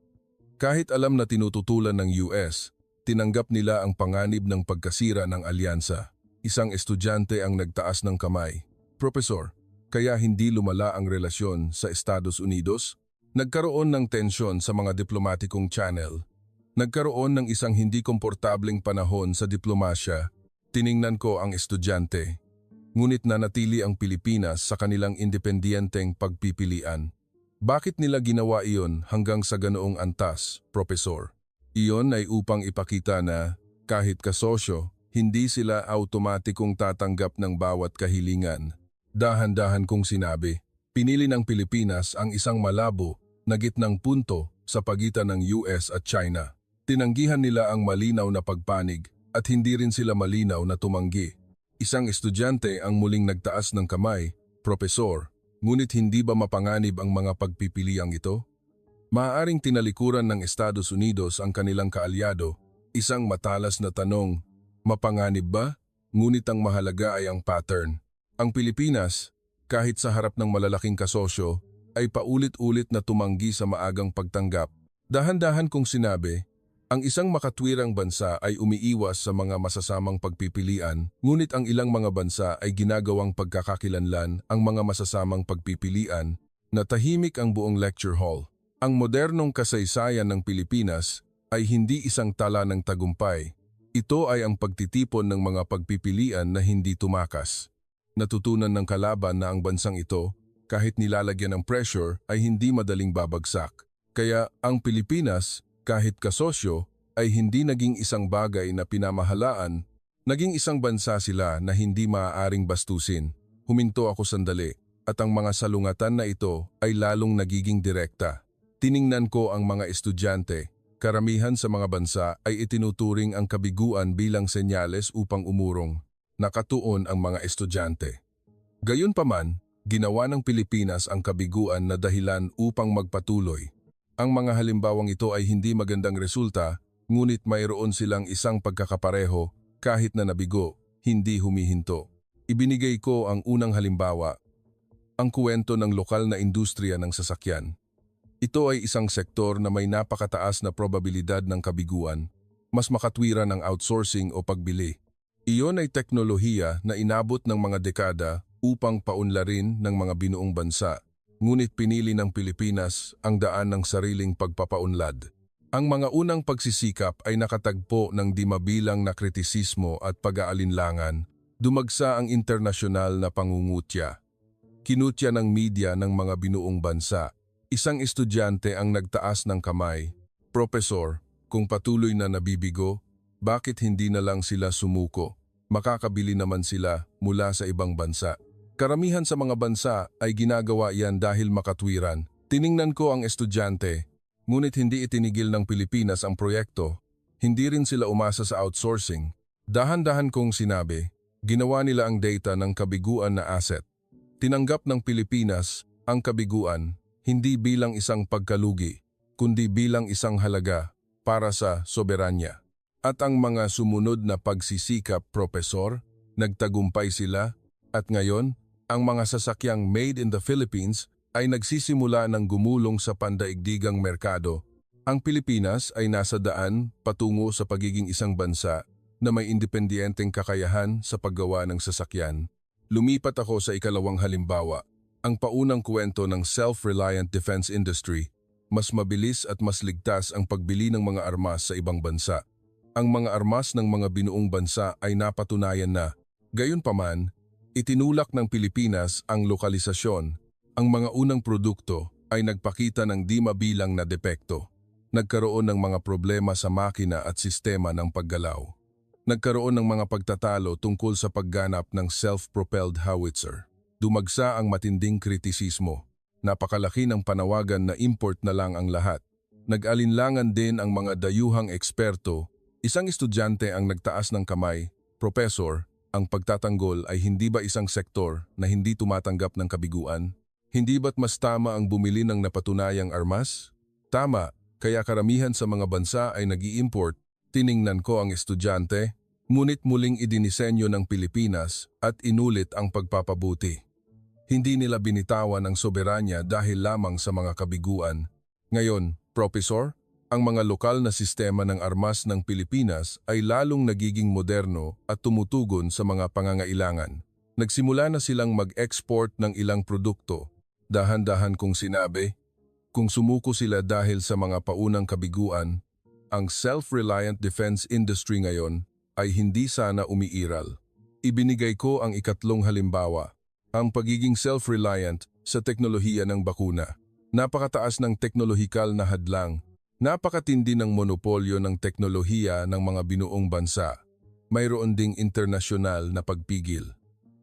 Kahit alam na tinututulan ng US, tinanggap nila ang panganib ng pagkasira ng alyansa. Isang estudyante ang nagtaas ng kamay. Profesor, kaya hindi lumala ang relasyon sa Estados Unidos? Nagkaroon ng tensyon sa mga diplomatikong channel. Nagkaroon ng isang hindi komportableng panahon sa diplomasya. Tiningnan ko ang estudyante. Ngunit nanatili ang Pilipinas sa kanilang independiyenteng pagpipilian. Bakit nila ginawa iyon hanggang sa ganoong antas, Profesor? Iyon ay upang ipakita na, kahit kasosyo, hindi sila automatikong tatanggap ng bawat kahilingan. Dahan-dahan kong sinabi, pinili ng Pilipinas ang isang malabo na gitnang punto sa pagitan ng US at China. Tinanggihan nila ang malinaw na pagpanig at hindi rin sila malinaw na tumanggi. Isang estudyante ang muling nagtaas ng kamay, Profesor, ngunit hindi ba mapanganib ang mga pagpipiliang ito? Maaaring tinalikuran ng Estados Unidos ang kanilang kaalyado, isang matalas na tanong, mapanganib ba? Ngunit ang mahalaga ay ang pattern. Ang Pilipinas, kahit sa harap ng malalaking kasosyo, ay paulit-ulit na tumanggi sa maagang pagtanggap. Dahan-dahan kong sinabi, ang isang makatwirang bansa ay umiiwas sa mga masasamang pagpipilian, ngunit ang ilang mga bansa ay ginagawang pagkakakilanlan ang mga masasamang pagpipilian na tahimik ang buong lecture hall. Ang modernong kasaysayan ng Pilipinas ay hindi isang tala ng tagumpay. Ito ay ang pagtitipon ng mga pagpipilian na hindi tumakas. Natutunan ng kalaban na ang bansang ito, kahit nilalagyan ng pressure, ay hindi madaling babagsak. Kaya ang Pilipinas, kahit kasosyo, ay hindi naging isang bagay na pinamahalaan, naging isang bansa sila na hindi maaaring bastusin. Huminto ako sandali, at ang mga salungatan na ito ay lalong nagiging direkta. Tiningnan ko ang mga estudyante. Karamihan sa mga bansa ay itinuturing ang kabiguan bilang senyales upang umurong. Nakatuon ang mga estudyante. Gayunpaman, ginawa ng Pilipinas ang kabiguan na dahilan upang magpatuloy. Ang mga halimbawang ito ay hindi magandang resulta, ngunit mayroon silang isang pagkakapareho kahit na nabigo, hindi humihinto. Ibinigay ko ang unang halimbawa, ang kuwento ng lokal na industriya ng sasakyan. Ito ay isang sektor na may napakataas na probabilidad ng kabiguan, mas makatwiran ng outsourcing o pagbili. Iyon ay teknolohiya na inabot ng mga dekada upang paunlarin ng mga binuong bansa, ngunit pinili ng Pilipinas ang daan ng sariling pagpapaunlad. Ang mga unang pagsisikap ay nakatagpo ng di mabilang na kritisismo at pag-aalinlangan. Dumagsa ang internasyonal na pangungutya. Kinutya ng media ng mga binuong bansa. Isang estudyante ang nagtaas ng kamay. Profesor, kung patuloy na nabibigo, bakit hindi na lang sila sumuko? Makakabili naman sila mula sa ibang bansa. Karamihan sa mga bansa ay ginagawa yan dahil makatwiran. Tiningnan ko ang estudyante, ngunit hindi itinigil ng Pilipinas ang proyekto. Hindi rin sila umasa sa outsourcing. Dahan-dahan kong sinabi, ginawa nila ang data ng kabiguan na asset. Tinanggap ng Pilipinas ang kabiguan hindi bilang isang pagkalugi, kundi bilang isang halaga para sa soberanya. At ang mga sumunod na pagsisikap, Profesor, nagtagumpay sila at ngayon, ang mga sasakyang made in the Philippines ay nagsisimula ng gumulong sa pandaigdigang merkado. Ang Pilipinas ay nasa daan patungo sa pagiging isang bansa na may independiyenteng kakayahan sa paggawa ng sasakyan. Lumipat ako sa ikalawang halimbawa, ang paunang kwento ng self-reliant defense industry. Mas mabilis at mas ligtas ang pagbili ng mga armas sa ibang bansa. Ang mga armas ng mga binuong bansa ay napatunayan na, gayunpaman, itinulak ng Pilipinas ang lokalisasyon. Ang mga unang produkto ay nagpakita ng di mabilang na depekto. Nagkaroon ng mga problema sa makina at sistema ng paggalaw. Nagkaroon ng mga pagtatalo tungkol sa pagganap ng self-propelled howitzer. Dumagsa ang matinding kritisismo. Napakalaki ng panawagan na import na lang ang lahat. Nag-alinlangan din ang mga dayuhang eksperto. Isang estudyante ang nagtaas ng kamay, Profesor, ang pagtatanggol ay hindi ba isang sektor na hindi tumatanggap ng kabiguan? Hindi ba't mas tama ang bumili ng napatunayang armas? Tama, kaya karamihan sa mga bansa ay nag-i-import. Tiningnan ko ang estudyante, ngunit muling idinisenyo ng Pilipinas at inulit ang pagpapabuti. Hindi nila binitawan ang soberanya dahil lamang sa mga kabiguan. Ngayon, Professor, ang mga lokal na sistema ng armas ng Pilipinas ay lalong nagiging moderno at tumutugon sa mga pangangailangan. Nagsimula na silang mag-export ng ilang produkto. Dahan-dahan kong sinabi, kung sumuko sila dahil sa mga paunang kabiguan, ang self-reliant defense industry ngayon ay hindi sana umiiral. Ibinigay ko ang ikatlong halimbawa, ang pagiging self-reliant sa teknolohiya ng bakuna. Napakataas ng teknolohikal na hadlang, napakatindi ng monopolyo ng teknolohiya ng mga binuong bansa. Mayroon ding internasyonal na pagpigil.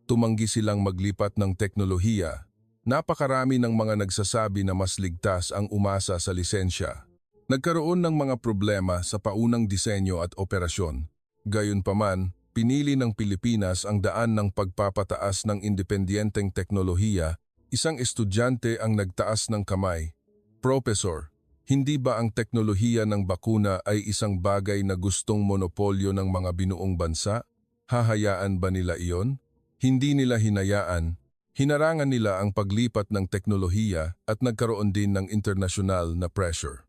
Tumanggi silang maglipat ng teknolohiya. Napakarami ng mga nagsasabi na mas ligtas ang umasa sa lisensya. Nagkaroon ng mga problema sa paunang disenyo at operasyon. Gayunpaman, pinili ng Pilipinas ang daan ng pagpapataas ng independenteng teknolohiya. Isang estudyante ang nagtaas ng kamay. Professor, hindi ba ang teknolohiya ng bakuna ay isang bagay na gustong monopolyo ng mga binuong bansa? Hahayaan ba nila iyon? Hindi nila hinayaan. Hinarangan nila ang paglipat ng teknolohiya at nagkaroon din ng internasyonal na pressure.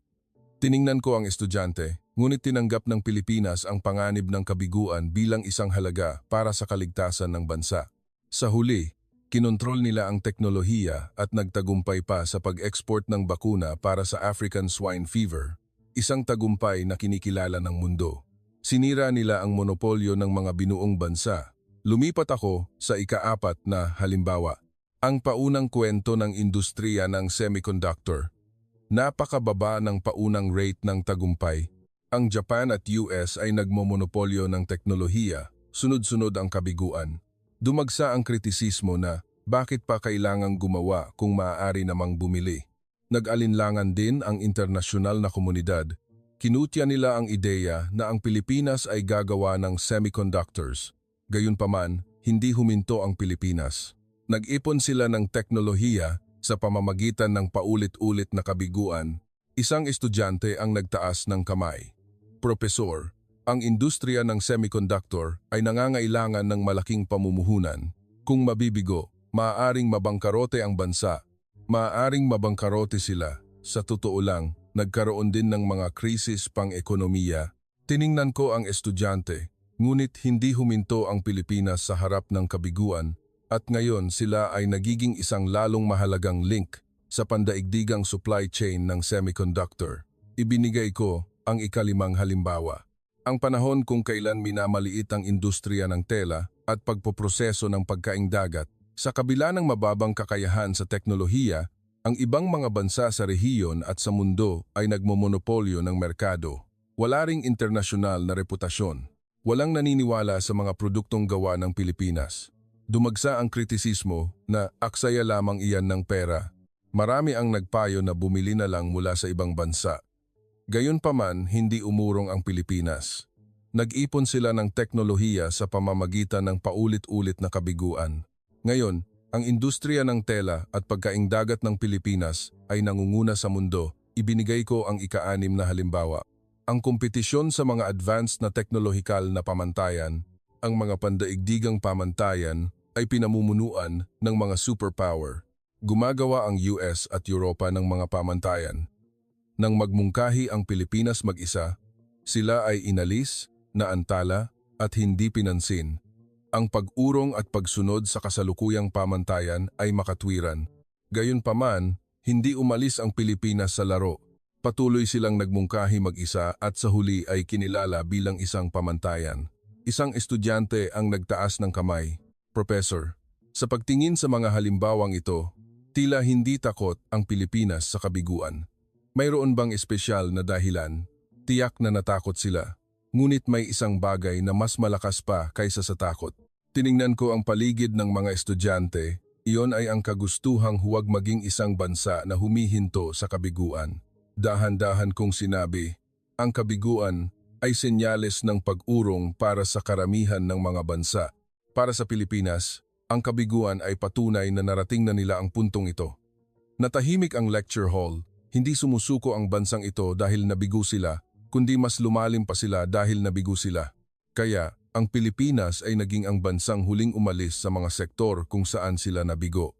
Tiningnan ko ang estudyante, ngunit tinanggap ng Pilipinas ang panganib ng kabiguan bilang isang halaga para sa kaligtasan ng bansa. Sa huli, kinontrol nila ang teknolohiya at nagtagumpay pa sa pag-export ng bakuna para sa African swine fever, isang tagumpay na kinikilala ng mundo. Sinira nila ang monopolyo ng mga binuong bansa. Lumipat ako sa ika-4 na halimbawa, ang paunang kwento ng industriya ng semiconductor. Napakababa ng paunang rate ng tagumpay. Ang Japan at US ay nagmomonopolyo ng teknolohiya, sunod-sunod ang kabiguan. Dumagsa ang kritisismo na bakit pa kailangang gumawa kung maaari namang bumili. Nag-alinlangan din ang internasyonal na komunidad. Kinutya nila ang ideya na ang Pilipinas ay gagawa ng semiconductors. Gayunpaman, hindi huminto ang Pilipinas. Nag-ipon sila ng teknolohiya sa pamamagitan ng paulit-ulit na kabiguan. Isang estudyante ang nagtaas ng kamay. Professor, ang industriya ng semiconductor ay nangangailangan ng malaking pamumuhunan. Kung mabibigo, maaaring mabangkarote ang bansa. Maaaring mabangkarote sila. Sa totoo lang, nagkaroon din ng mga krisis pang-ekonomiya. Tiningnan ko ang estudyante, ngunit hindi huminto ang Pilipinas sa harap ng kabiguan. At ngayon sila ay nagiging isang lalong mahalagang link sa pandaigdigang supply chain ng semiconductor. Ibinigay ko ang ika-5 halimbawa. Ang panahon kung kailan minamaliit ang industriya ng tela at pagpoproseso ng pagkaing dagat. Sa kabila ng mababang kakayahan sa teknolohiya, ang ibang mga bansa sa rehiyon at sa mundo ay nagmomonopolyo ng merkado. Wala ring internasyonal na reputasyon. Walang naniniwala sa mga produktong gawa ng Pilipinas. Dumagsa ang kritisismo na aksaya lamang iyan ng pera. Marami ang nagpayo na bumili na lang mula sa ibang bansa. Gayunpaman, hindi umurong ang Pilipinas. Nag-ipon sila ng teknolohiya sa pamamagitan ng paulit-ulit na kabiguan. Ngayon, ang industriya ng tela at pagkaing dagat ng Pilipinas ay nangunguna sa mundo. Ibinigay ko ang ika-6 na halimbawa. Ang kompetisyon sa mga advanced na teknolohikal na pamantayan. Ang mga pandaigdigang pamantayan ay pinamumunuan ng mga superpower. Gumagawa ang US at Europa ng mga pamantayan. Nang magmungkahi ang Pilipinas mag-isa, sila ay inalis, naantala at hindi pinansin. Ang pag-urong at pagsunod sa kasalukuyang pamantayan ay makatwiran. Gayunpaman, hindi umalis ang Pilipinas sa laro. Patuloy silang nagmungkahi mag-isa at sa huli ay kinilala bilang isang pamantayan. Isang estudyante ang nagtaas ng kamay. Professor, sa pagtingin sa mga halimbawang ito, tila hindi takot ang Pilipinas sa kabiguan. Mayroon bang espesyal na dahilan? Tiyak na natakot sila. Ngunit may isang bagay na mas malakas pa kaysa sa takot. Tiningnan ko ang paligid ng mga estudyante. Iyon ay ang kagustuhang huwag maging isang bansa na humihinto sa kabiguan. Dahan-dahan kong sinabi, ang kabiguan ay senyales ng pag-urong para sa karamihan ng mga bansa. Para sa Pilipinas, ang kabiguan ay patunay na narating na nila ang puntong ito. Natahimik ang lecture hall, Hindi sumusuko ang bansang ito dahil nabigo sila, kundi mas lumalim pa sila dahil nabigo sila. Kaya, ang Pilipinas ay naging ang bansang huling umalis sa mga sektor kung saan sila nabigo.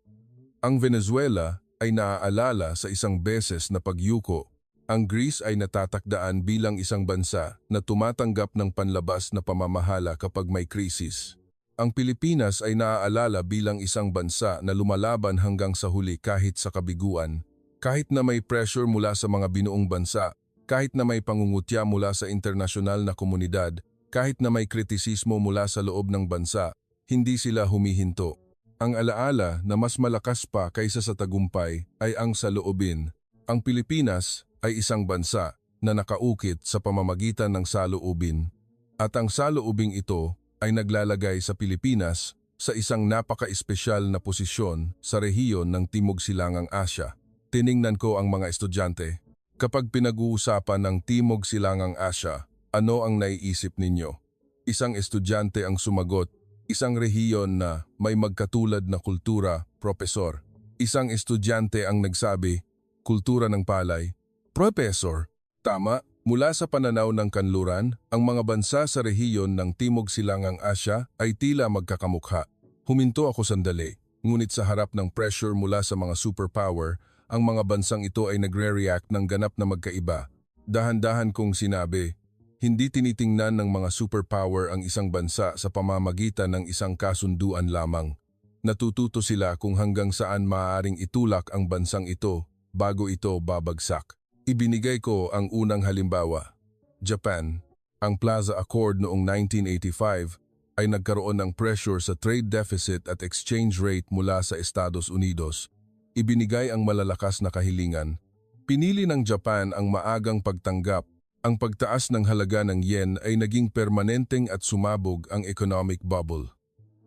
Ang Venezuela ay naaalala sa isang beses na pagyuko. Ang Greece ay natatakdaan bilang isang bansa na tumatanggap ng panlabas na pamamahala kapag may krisis. Ang Pilipinas ay naaalala bilang isang bansa na lumalaban hanggang sa huli kahit sa kabiguan. Kahit na may pressure mula sa mga binuong bansa, kahit na may pangungutya mula sa internasyonal na komunidad, kahit na may kritisismo mula sa loob ng bansa, hindi sila humihinto. Ang alaala na mas malakas pa kaysa sa tagumpay ay ang saloobin. Ang Pilipinas ay isang bansa na nakaukit sa pamamagitan ng saloobin. At ang saloobing ito ay naglalagay sa Pilipinas sa isang napaka-espesyal na posisyon sa rehiyon ng Timog Silangang Asya. Tiningnan ko ang mga estudyante. Kapag pinag-uusapan ng Timog Silangang Asya, ano ang naiisip ninyo? Isang estudyante ang sumagot, isang rehiyon na may magkatulad na kultura, profesor. Isang estudyante ang nagsabi, kultura ng palay. Profesor, tama, mula sa pananaw ng kanluran, ang mga bansa sa rehiyon ng Timog Silangang Asya ay tila magkakamukha. Huminto ako sandali, ngunit sa harap ng pressure mula sa mga superpower, ang mga bansang ito ay nagre-react ng ganap na magkaiba. Dahan-dahan kong sinabi, hindi tinitingnan ng mga superpower ang isang bansa sa pamamagitan ng isang kasunduan lamang. Natututo sila kung hanggang saan maaaring itulak ang bansang ito bago ito babagsak. Ibinigay ko ang unang halimbawa. Japan, ang Plaza Accord noong 1985 ay nagkaroon ng pressure sa trade deficit at exchange rate mula sa Estados Unidos. Ibinigay ang malalakas na kahilingan. Pinili ng Japan ang maagang pagtanggap. Ang pagtaas ng halaga ng yen ay naging permanenteng at sumabog ang economic bubble.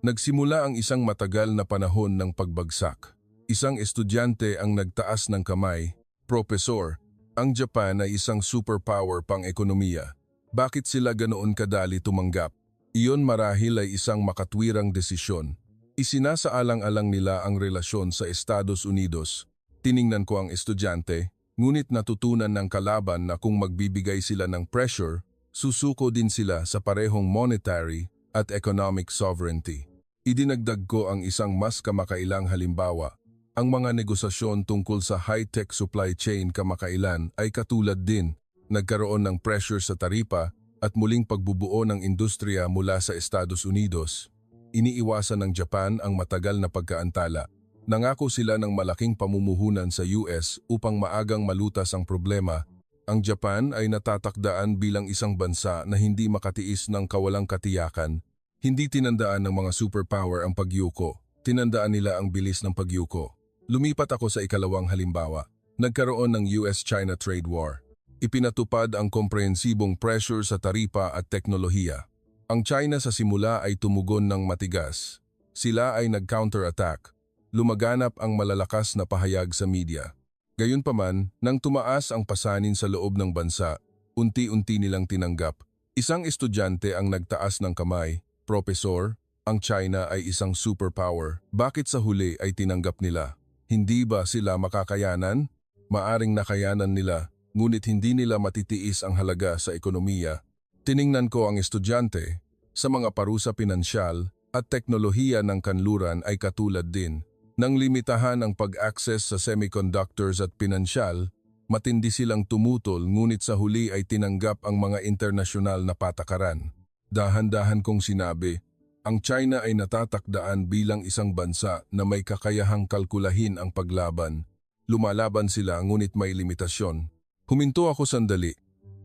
Nagsimula ang isang matagal na panahon ng pagbagsak. Isang estudyante ang nagtaas ng kamay, Profesor, ang Japan ay isang superpower pang-ekonomiya. Bakit sila ganoon kadali tumanggap? Iyon marahil ay isang makatwirang desisyon. Isinasaalang-alang nila ang relasyon sa Estados Unidos. Tiningnan ko ang estudyante, ngunit natutunan ng kalaban na kung magbibigay sila ng pressure, susuko din sila sa parehong monetary at economic sovereignty. Idinagdag ko ang isang mas kamakailang halimbawa. Ang mga negosasyon tungkol sa high-tech supply chain kamakailan ay katulad din. Nagkaroon ng pressure sa taripa at muling pagbubuo ng industriya mula sa Estados Unidos. Iniiwasan ng Japan ang matagal na pagkaantala. Nangako sila ng malaking pamumuhunan sa US upang maagang malutas ang problema. Ang Japan ay natatakdaan bilang isang bansa na hindi makatiis ng kawalang katiyakan. Hindi tinandaan ng mga superpower ang pagyuko. Tinandaan nila ang bilis ng pagyuko. Lumipat ako sa ikalawang halimbawa. Nagkaroon ng US-China trade war. Ipinatupad ang komprehensibong pressure sa taripa at teknolohiya. Ang China sa simula ay tumugon ng matigas. Sila ay nag-counterattack. Lumaganap ang malalakas na pahayag sa media. Gayunpaman, nang tumaas ang pasanin sa loob ng bansa, unti-unti nilang tinanggap. Isang estudyante ang nagtaas ng kamay, Profesor, ang China ay isang superpower. Bakit sa huli ay tinanggap nila? Hindi ba sila makakayanan? Maaring nakayanan nila, ngunit hindi nila matitiis ang halaga sa ekonomiya. Tiningnan ko ang estudyante, sa mga parusa pinansyal at teknolohiya ng kanluran ay katulad din. Nang limitahan ang pag-access sa semiconductors at pinansyal, matindi silang tumutol ngunit sa huli ay tinanggap ang mga internasyonal na patakaran. Dahan-dahan kong sinabi, ang China ay natatakdaan bilang isang bansa na may kakayahang kalkulahin ang paglaban. Lumalaban sila ngunit may limitasyon. Huminto ako sandali.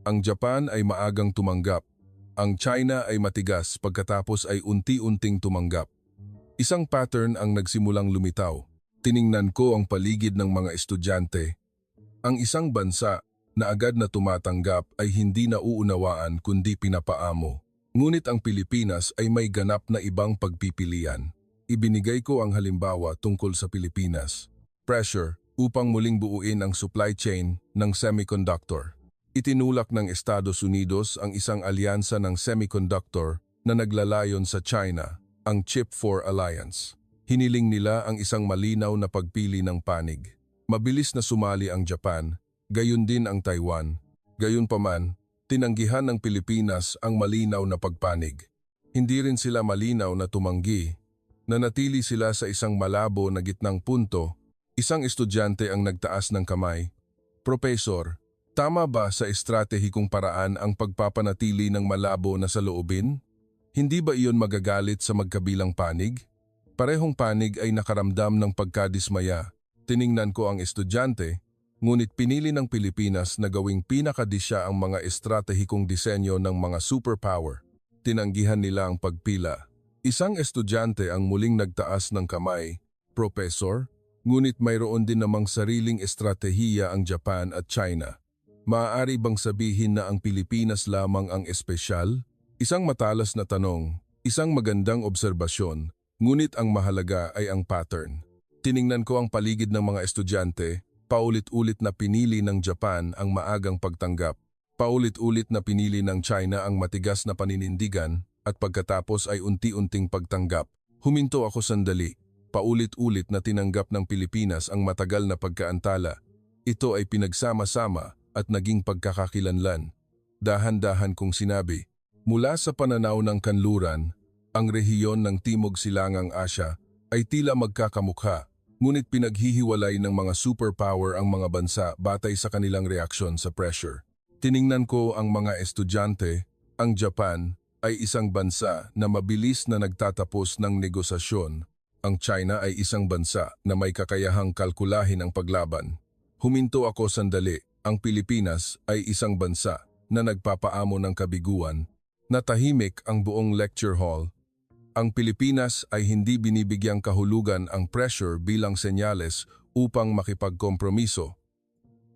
Ang Japan ay maagang tumanggap. Ang China ay matigas pagkatapos ay unti-unting tumanggap. Isang pattern ang nagsimulang lumitaw. Tiningnan ko ang paligid ng mga estudyante. Ang isang bansa na agad na tumatanggap ay hindi nauunawaan kundi pinapaamo. Ngunit ang Pilipinas ay may ganap na ibang pagpipilian. Ibinigay ko ang halimbawa tungkol sa Pilipinas. Pressure upang muling buuin ang supply chain ng semiconductor. Itinulak ng Estados Unidos ang isang alyansa ng semiconductor na naglalayon sa China, ang Chip4 Alliance. Hiniling nila ang isang malinaw na pagpili ng panig. Mabilis na sumali ang Japan, gayon din ang Taiwan. Gayunpaman, tinanggihan ng Pilipinas ang malinaw na pagpanig. Hindi rin sila malinaw na tumanggi. Nanatili sila sa isang malabo na gitnang punto. Isang estudyante ang nagtaas ng kamay. Profesor, tama ba sa estratehikong paraan ang pagpapanatili ng malabo na saloobin? Hindi ba iyon magagalit sa magkabilang panig? Parehong panig ay nakaramdam ng pagkadismaya. Tiningnan ko ang estudyante, ngunit pinili ng Pilipinas na gawing pinakadisya ang mga estratehikong disenyo ng mga superpower. Tinanggihan nila ang pagpila. Isang estudyante ang muling nagtaas ng kamay, Professor, ngunit mayroon din namang sariling estratehiya ang Japan at China. Maaari bang sabihin na ang Pilipinas lamang ang espesyal? Isang matalas na tanong, isang magandang obserbasyon, ngunit ang mahalaga ay ang pattern. Tiningnan ko ang paligid ng mga estudyante. Paulit-ulit na pinili ng Japan ang maagang pagtanggap. Paulit-ulit na pinili ng China ang matigas na paninindigan at pagkatapos ay unti-unting pagtanggap. Huminto ako sandali. Paulit-ulit na tinanggap ng Pilipinas ang matagal na pagkaantala. Ito ay pinagsama-sama at naging pagkakakilanlan. Dahan-dahan kong sinabi, mula sa pananaw ng kanluran, ang rehiyon ng Timog Silangang Asya ay tila magkakamukha. Ngunit pinaghihiwalay ng mga superpower ang mga bansa batay sa kanilang reaksyon sa pressure. Tiningnan ko ang mga estudyante, ang Japan ay isang bansa na mabilis na nagtatapos ng negosasyon. Ang China ay isang bansa na may kakayahang kalkulahin ang paglaban. Huminto ako sandali, ang Pilipinas ay isang bansa na nagpapaamo ng kabiguan. Natahimik ang buong lecture hall. Ang Pilipinas ay hindi binibigyang kahulugan ang pressure bilang senyales upang makipagkompromiso.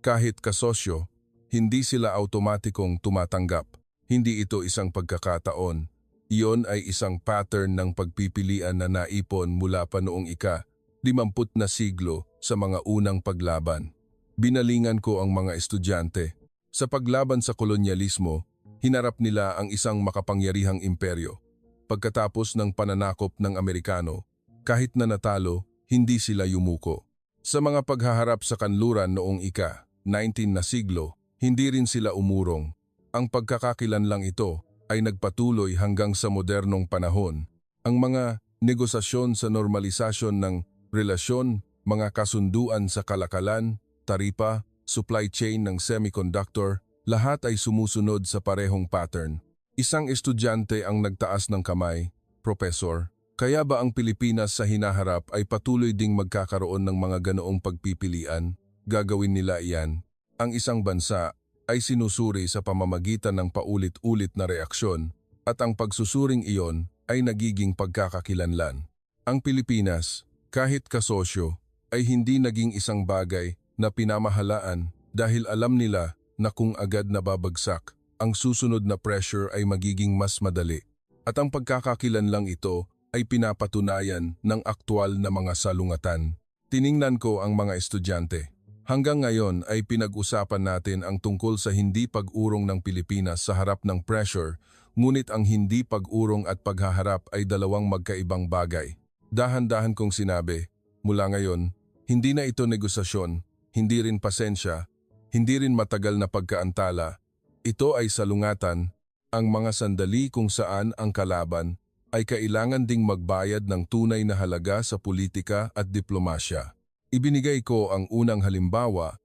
Kahit kasosyo, hindi sila automatikong tumatanggap. Hindi ito isang pagkakataon. Iyon ay isang pattern ng pagpipilian na naipon mula pa noong ika-50 na siglo sa mga unang paglaban. Binalingan ko ang mga estudyante. Sa paglaban sa kolonyalismo, hinarap nila ang isang makapangyarihang imperyo. Pagkatapos ng pananakop ng Amerikano, kahit na natalo, hindi sila yumuko. Sa mga paghaharap sa kanluran noong ika-19 na siglo, hindi rin sila umurong. Ang pagkakakilanlang ito ay nagpatuloy hanggang sa modernong panahon. Ang mga negosasyon sa normalisasyon ng relasyon, mga kasunduan sa kalakalan, taripa, supply chain ng semiconductor, lahat ay sumusunod sa parehong pattern. Isang estudyante ang nagtaas ng kamay, Professor, kaya ba ang Pilipinas sa hinaharap ay patuloy ding magkakaroon ng mga ganoong pagpipilian? Gagawin nila iyan. Ang isang bansa ay sinusuri sa pamamagitan ng paulit-ulit na reaksyon at ang pagsusuring iyon ay nagiging pagkakakilanlan. Ang Pilipinas, kahit kasosyo, ay hindi naging isang bagay na pinamahalaan dahil alam nila na kung agad nababagsak, ang susunod na pressure ay magiging mas madali. At ang pagkakakilanlang ito ay pinapatunayan ng aktwal na mga salungatan. Tiningnan ko ang mga estudyante. Hanggang ngayon ay pinag-usapan natin ang tungkol sa hindi pag-urong ng Pilipinas sa harap ng pressure, ngunit ang hindi pag-urong at paghaharap ay dalawang magkaibang bagay. Dahan-dahan kong sinabi, mula ngayon, hindi na ito negosasyon, hindi rin pasensya, hindi rin matagal na pagkaantala. Ito ay salungatan, ang mga sandali kung saan ang kalaban ay kailangan ding magbayad ng tunay na halaga sa politika at diplomasya. Ibinigay ko ang unang halimbawa,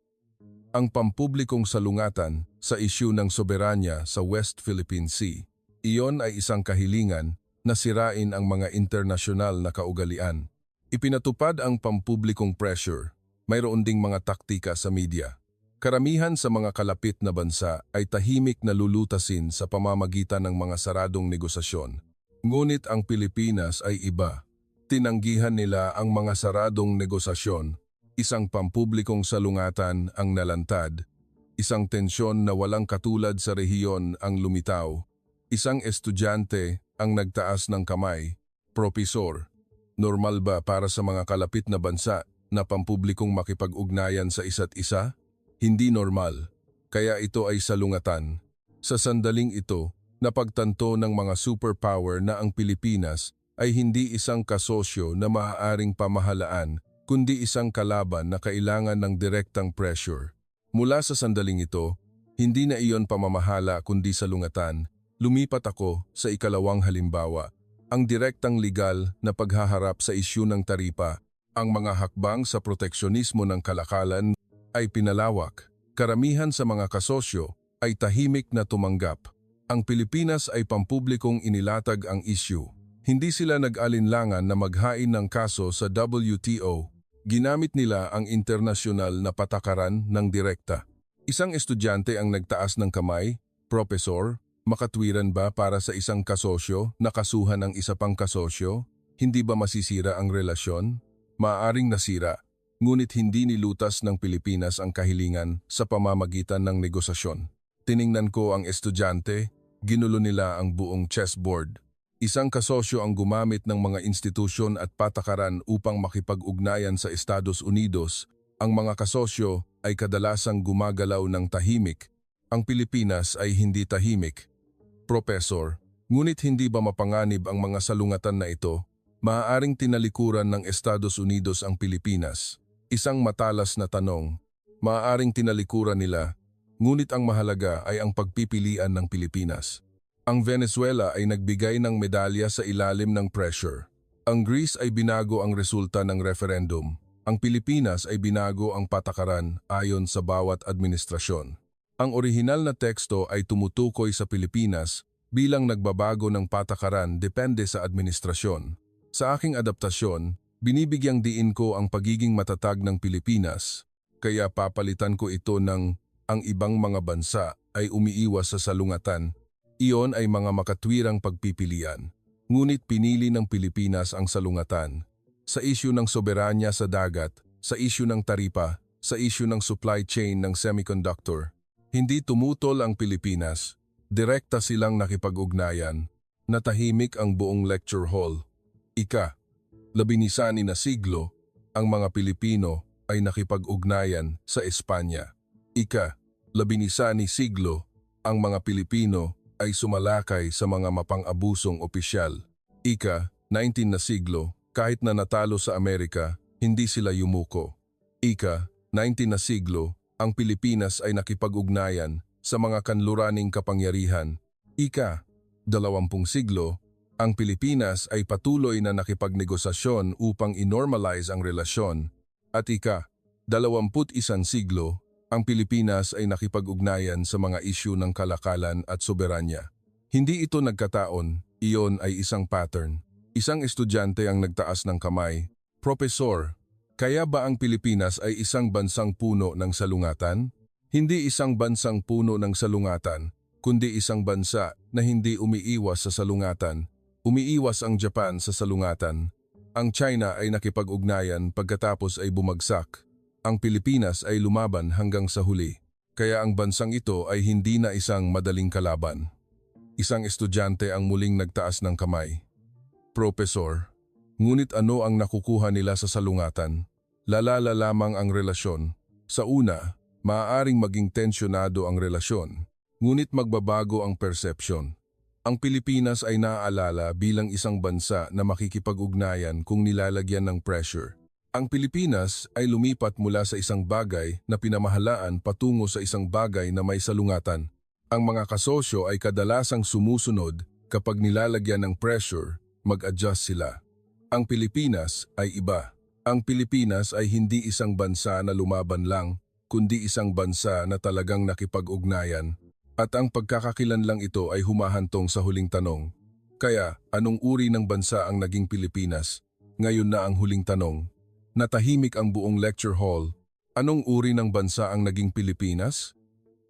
ang pampublikong salungatan sa isyu ng soberanya sa West Philippine Sea. Iyon ay isang kahilingan na sirain ang mga internasyonal na kaugalian. Ipinatupad ang pampublikong pressure, mayroon ding mga taktika sa media. Karamihan sa mga kalapit na bansa ay tahimik na lulutasin sa pamamagitan ng mga saradong negosasyon. Ngunit ang Pilipinas ay iba. Tinanggihan nila ang mga saradong negosasyon, isang pampublikong salungatan ang nalantad, isang tensyon na walang katulad sa rehiyon ang lumitaw, isang estudyante ang nagtaas ng kamay, Profesor. Normal ba para sa mga kalapit na bansa na pampublikong makipag-ugnayan sa isa't isa? Hindi normal, kaya ito ay salungatan. Sa sandaling ito, napagtanto ng mga superpower na ang Pilipinas ay hindi isang kasosyo na maaaring pamahalaan, kundi isang kalaban na kailangan ng direktang pressure. Mula sa sandaling ito, hindi na iyon pamamahala kundi salungatan, lumipat ako sa ikalawang halimbawa, ang direktang legal na paghaharap sa isyu ng taripa. Ang mga hakbang sa proteksyonismo ng kalakalan ay pinalawak. Karamihan sa mga kasosyo ay tahimik na tumanggap. Ang Pilipinas ay pampublikong inilatag ang isyu. Hindi sila nag-alinlangan na maghain ng kaso sa WTO. Ginamit nila ang internasyonal na patakaran ng direkta. Isang estudyante ang nagtaas ng kamay, "Profesor, makatwiran ba para sa isang kasosyo na kasuhan ang isa pang kasosyo? Hindi ba masisira ang relasyon?" Maaaring nasira, ngunit hindi nilutas ng Pilipinas ang kahilingan sa pamamagitan ng negosasyon. Tiningnan ko ang estudyante, ginulo nila ang buong chessboard. Isang kasosyo ang gumamit ng mga institusyon at patakaran upang makipag-ugnayan sa Estados Unidos. Ang mga kasosyo ay kadalasang gumagalaw ng tahimik. Ang Pilipinas ay hindi tahimik. Profesor, ngunit hindi ba mapanganib ang mga salungatan na ito? Maaaring tinalikuran ng Estados Unidos ang Pilipinas. Isang matalas na tanong. Maaaring tinalikuran nila, ngunit ang mahalaga ay ang pagpipilian ng Pilipinas. Ang Venezuela ay nagbigay ng medalya sa ilalim ng pressure. Ang Greece ay binago ang resulta ng referendum. Ang Pilipinas ay binago ang patakaran ayon sa bawat administrasyon. Ang orihinal na teksto ay tumutukoy sa Pilipinas bilang nagbabago ng patakaran depende sa administrasyon. Sa aking adaptasyon, binibigyang diin ko ang pagiging matatag ng Pilipinas, kaya papalitan ko ito ng ang ibang mga bansa ay umiiwas sa salungatan. Iyon ay mga makatwirang pagpipilian. Ngunit pinili ng Pilipinas ang salungatan. Sa isyu ng soberanya sa dagat, sa isyu ng taripa, sa isyu ng supply chain ng semiconductor, hindi tumutol ang Pilipinas. Direkta silang nakipag-ugnayan. Natahimik ang buong lecture hall. Ika-19 na siglo, ang mga Pilipino ay nakipag-ugnayan sa Espanya. Ika-19 siglo, ang mga Pilipino ay sumalakay sa mga mapang-abusong opisyal. Ika-19 na siglo, kahit na natalo sa Amerika, hindi sila yumuko. Ika-19 na siglo, ang Pilipinas ay nakipag-ugnayan sa mga kanluraning kapangyarihan. Ika-20 siglo, ang Pilipinas ay patuloy na nakipagnegosasyon upang inormalize ang relasyon. At ika-21 siglo, ang Pilipinas ay nakipag-ugnayan sa mga isyu ng kalakalan at soberanya. Hindi ito nagkataon, iyon ay isang pattern. Isang estudyante ang nagtaas ng kamay, "Profesor, kaya ba ang Pilipinas ay isang bansang puno ng salungatan?" Hindi isang bansang puno ng salungatan, kundi isang bansa na hindi umiiwas sa salungatan. Umiiwas ang Japan sa salungatan. Ang China ay nakipag-ugnayan pagkatapos ay bumagsak. Ang Pilipinas ay lumaban hanggang sa huli. Kaya ang bansang ito ay hindi na isang madaling kalaban. Isang estudyante ang muling nagtaas ng kamay. "Profesor, ngunit ano ang nakukuha nila sa salungatan? Lalala lamang ang relasyon. Sa una, maaaring maging tensyonado ang relasyon, ngunit magbabago ang perception. Ang Pilipinas ay naaalala bilang isang bansa na makikipag-ugnayan kung nilalagyan ng pressure. Ang Pilipinas ay lumipat mula sa isang bagay na pinamahalaan patungo sa isang bagay na may salungatan. Ang mga kasosyo ay kadalasang sumusunod kapag nilalagyan ng pressure, mag-adjust sila. Ang Pilipinas ay iba. Ang Pilipinas ay hindi isang bansa na lumaban lang, kundi isang bansa na talagang nakipag-ugnayan. At ang pagkakakilanlang ito ay humahantong sa huling tanong. Kaya, anong uri ng bansa ang naging Pilipinas? Ngayon na ang huling tanong. Natahimik ang buong lecture hall. Anong uri ng bansa ang naging Pilipinas?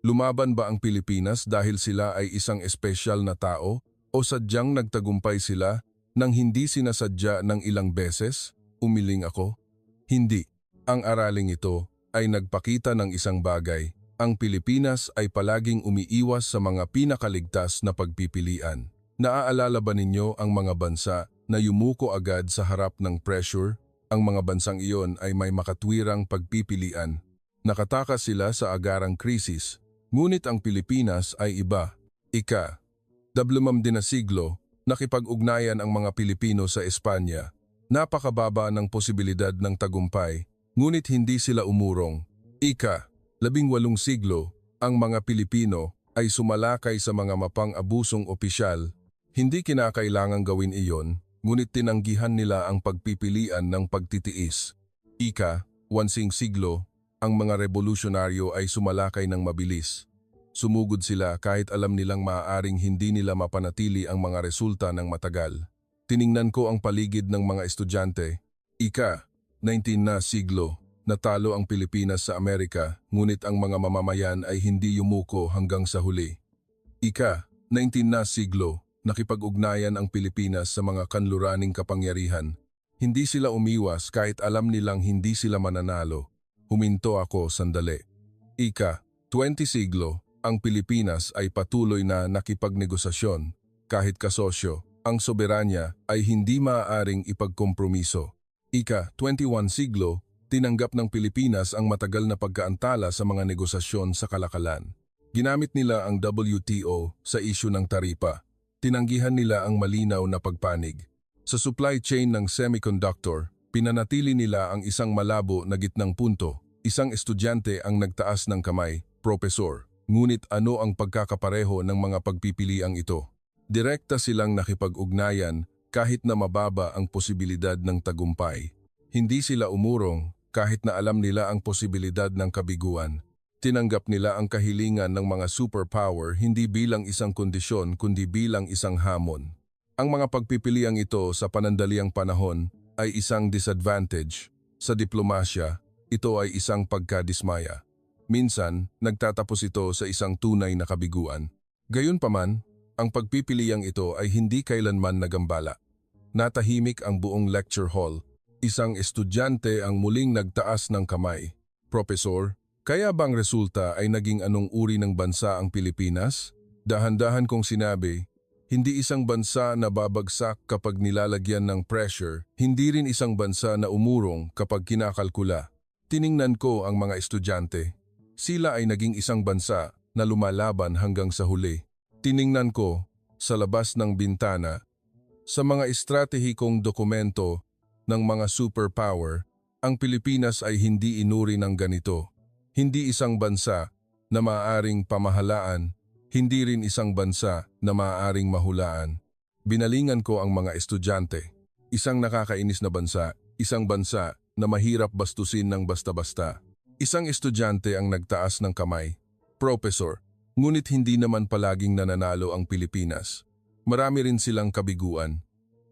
Lumaban ba ang Pilipinas dahil sila ay isang espesyal na tao o sadyang nagtagumpay sila nang hindi sinasadya ng ilang beses? Umiling ako. Hindi. Ang araling ito ay nagpakita ng isang bagay. Ang Pilipinas ay palaging umiiwas sa mga pinakaligtas na pagpipilian. Naaalala ba ninyo ang mga bansa na yumuko agad sa harap ng pressure? Ang mga bansang iyon ay may makatwirang pagpipilian. Nakatakas sila sa agarang krisis. Ngunit ang Pilipinas ay iba. Ika-20 na siglo, nakipag-ugnayan ang mga Pilipino sa Espanya. Napakababa ng posibilidad ng tagumpay, ngunit hindi sila umurong. 18 siglo, ang mga Pilipino ay sumalakay sa mga mapang-abusong opisyal. Hindi kinakailangang gawin iyon, ngunit tinanggihan nila ang pagpipilian ng pagtitiis. Ika-1 siglo, ang mga revolusyonaryo ay sumalakay ng mabilis. Sumugod sila kahit alam nilang maaaring hindi nila mapanatili ang mga resulta ng matagal. Tiningnan ko ang paligid ng mga estudyante. Ika-19 na siglo, natalo ang Pilipinas sa Amerika, ngunit ang mga mamamayan ay hindi yumuko hanggang sa huli. Ika-19 na siglo, nakipag-ugnayan ang Pilipinas sa mga kanluraning kapangyarihan. Hindi sila umiwas kahit alam nilang hindi sila mananalo. Huminto ako sandali. Ika-20 siglo, ang Pilipinas ay patuloy na nakipagnegosasyon. Kahit kasosyo, ang soberanya ay hindi maaaring ipagkompromiso. Ika-21 siglo, tinanggap ng Pilipinas ang matagal na pagkaantala sa mga negosasyon sa kalakalan. Ginamit nila ang WTO sa isyu ng taripa. Tinanggihan nila ang malinaw na pagpanig. Sa supply chain ng semiconductor, pinanatili nila ang isang malabo na gitnang punto. Isang estudyante ang nagtaas ng kamay, Propesor. Ngunit ano ang pagkakapareho ng mga pagpipiliang ito? Direkta silang nakipag-ugnayan kahit na mababa ang posibilidad ng tagumpay. Hindi sila umurong kahit na alam nila ang posibilidad ng kabiguan. Tinanggap nila ang kahilingan ng mga superpower hindi bilang isang kondisyon kundi bilang isang hamon. Ang mga pagpipiliang ito sa panandaliang panahon ay isang disadvantage. Sa diplomasya, ito ay isang pagkadismaya. Minsan, nagtatapos ito sa isang tunay na kabiguan. Gayunpaman, ang pagpipiliang ito ay hindi kailanman nagambala. Natahimik ang buong lecture hall. Isang estudyante ang muling nagtaas ng kamay. Propesor, kaya bang resulta ay naging anong uri ng bansa ang Pilipinas? Dahan-dahan kong sinabi, hindi isang bansa na babagsak kapag nilalagyan ng pressure, hindi rin isang bansa na umurong kapag kinakalkula. Tiningnan ko ang mga estudyante. Sila ay naging isang bansa na lumalaban hanggang sa huli. Tiningnan ko, sa labas ng bintana, sa mga estratehikong dokumento ng mga superpower, ang Pilipinas ay hindi inuri ng ganito. Hindi isang bansa na maaaring pamahalaan, hindi rin isang bansa na maaaring mahulaan. Binalingan ko ang mga estudyante. Isang nakakainis na bansa, isang bansa na mahirap bastusin ng basta-basta. Isang estudyante ang nagtaas ng kamay. Propesor, ngunit hindi naman palaging nananalo ang Pilipinas. Marami rin silang kabiguan.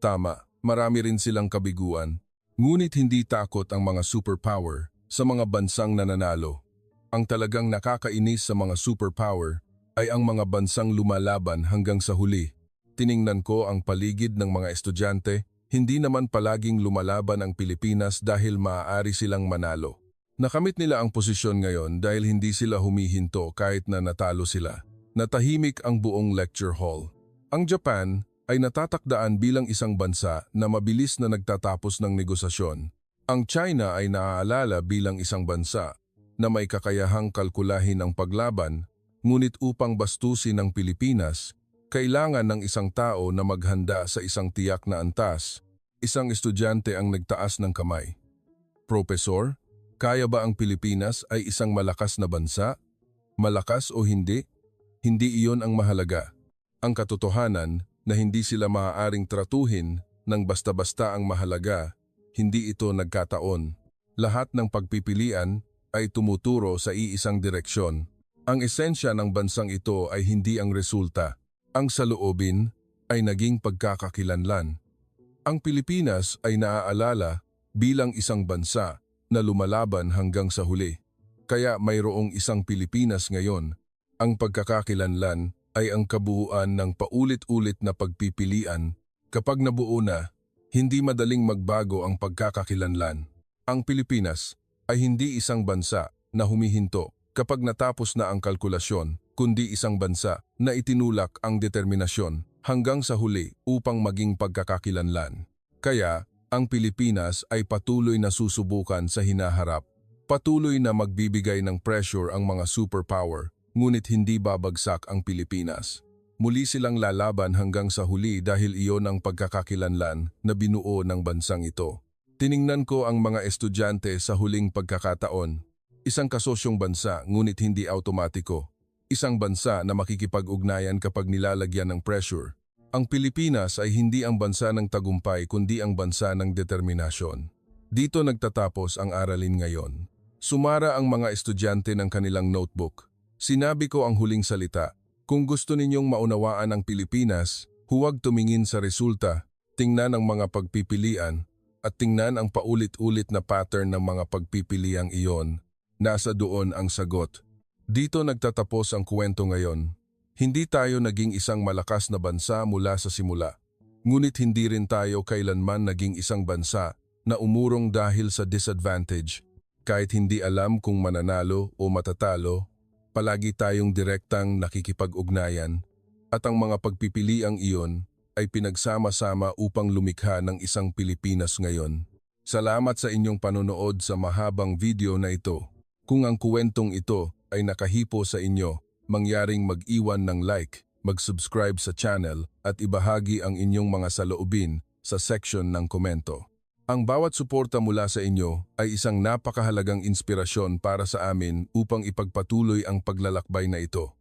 Tama, marami rin silang kabiguan. Ngunit hindi takot ang mga superpower sa mga bansang nananalo. Ang talagang nakakainis sa mga superpower ay ang mga bansang lumalaban hanggang sa huli. Tiningnan ko ang paligid ng mga estudyante, hindi naman palaging lumalaban ang Pilipinas dahil maaari silang manalo. Nakamit nila ang posisyon ngayon dahil hindi sila humihinto kahit na natalo sila. Natahimik ang buong lecture hall. Ang Japan ay natatakdaan bilang isang bansa na mabilis na nagtatapos ng negosasyon. Ang China ay naaalala bilang isang bansa na may kakayahang kalkulahin ang paglaban. Ngunit upang bastusin ang Pilipinas, kailangan ng isang tao na maghanda sa isang tiyak na antas. Isang estudyante ang nagtaas ng kamay. Propesor, kaya ba ang Pilipinas ay isang malakas na bansa? Malakas o hindi? Hindi iyon ang mahalaga. Ang katotohanan na hindi sila maaaring tratuhin ng basta-basta ang mahalaga, hindi ito nagkataon. Lahat ng pagpipilian ay tumuturo sa iisang direksyon. Ang esensya ng bansang ito ay hindi ang resulta. Ang saloobin ay naging pagkakakilanlan. Ang Pilipinas ay naaalala bilang isang bansa na lumalaban hanggang sa huli. Kaya mayroong isang Pilipinas ngayon. Ang pagkakakilanlan ay ang kabuuan ng paulit-ulit na pagpipilian. Kapag nabuo na, hindi madaling magbago ang pagkakakilanlan. Ang Pilipinas ay hindi isang bansa na humihinto kapag natapos na ang kalkulasyon, kundi isang bansa na itinulak ang determinasyon hanggang sa huli upang maging pagkakakilanlan. Kaya, ang Pilipinas ay patuloy na susubukan sa hinaharap. Patuloy na magbibigay ng pressure ang mga superpower, ngunit hindi babagsak ang Pilipinas. Muli silang lalaban hanggang sa huli dahil iyon ang pagkakakilanlan na binuo ng bansang ito. Tiningnan ko ang mga estudyante sa huling pagkakataon. Isang kasosyong bansa ngunit hindi automatiko. Isang bansa na makikipag-ugnayan kapag nilalagyan ng pressure. Ang Pilipinas ay hindi ang bansa ng tagumpay kundi ang bansa ng determinasyon. Dito nagtatapos ang aralin ngayon. Sumara ang mga estudyante ng kanilang notebook. Sinabi ko ang huling salita. Kung gusto ninyong maunawaan ang Pilipinas, huwag tumingin sa resulta, tingnan ang mga pagpipilian, at tingnan ang paulit-ulit na pattern ng mga pagpipiliang iyon. Nasa doon ang sagot. Dito nagtatapos ang kwento ngayon. Hindi tayo naging isang malakas na bansa mula sa simula. Ngunit hindi rin tayo kailanman naging isang bansa na umurong dahil sa disadvantage. Kahit hindi alam kung mananalo o matatalo, palagi tayong direktang nakikipag-ugnayan at ang mga pagpipiliang iyon ay pinagsama-sama upang lumikha ng isang Pilipinas ngayon. Salamat sa inyong panonood sa mahabang video na ito. Kung ang kuwentong ito ay nakahipo sa inyo, mangyaring mag-iwan ng like, mag-subscribe sa channel at ibahagi ang inyong mga saloobin sa section ng komento. Ang bawat suporta mula sa inyo ay isang napakahalagang inspirasyon para sa amin upang ipagpatuloy ang paglalakbay na ito.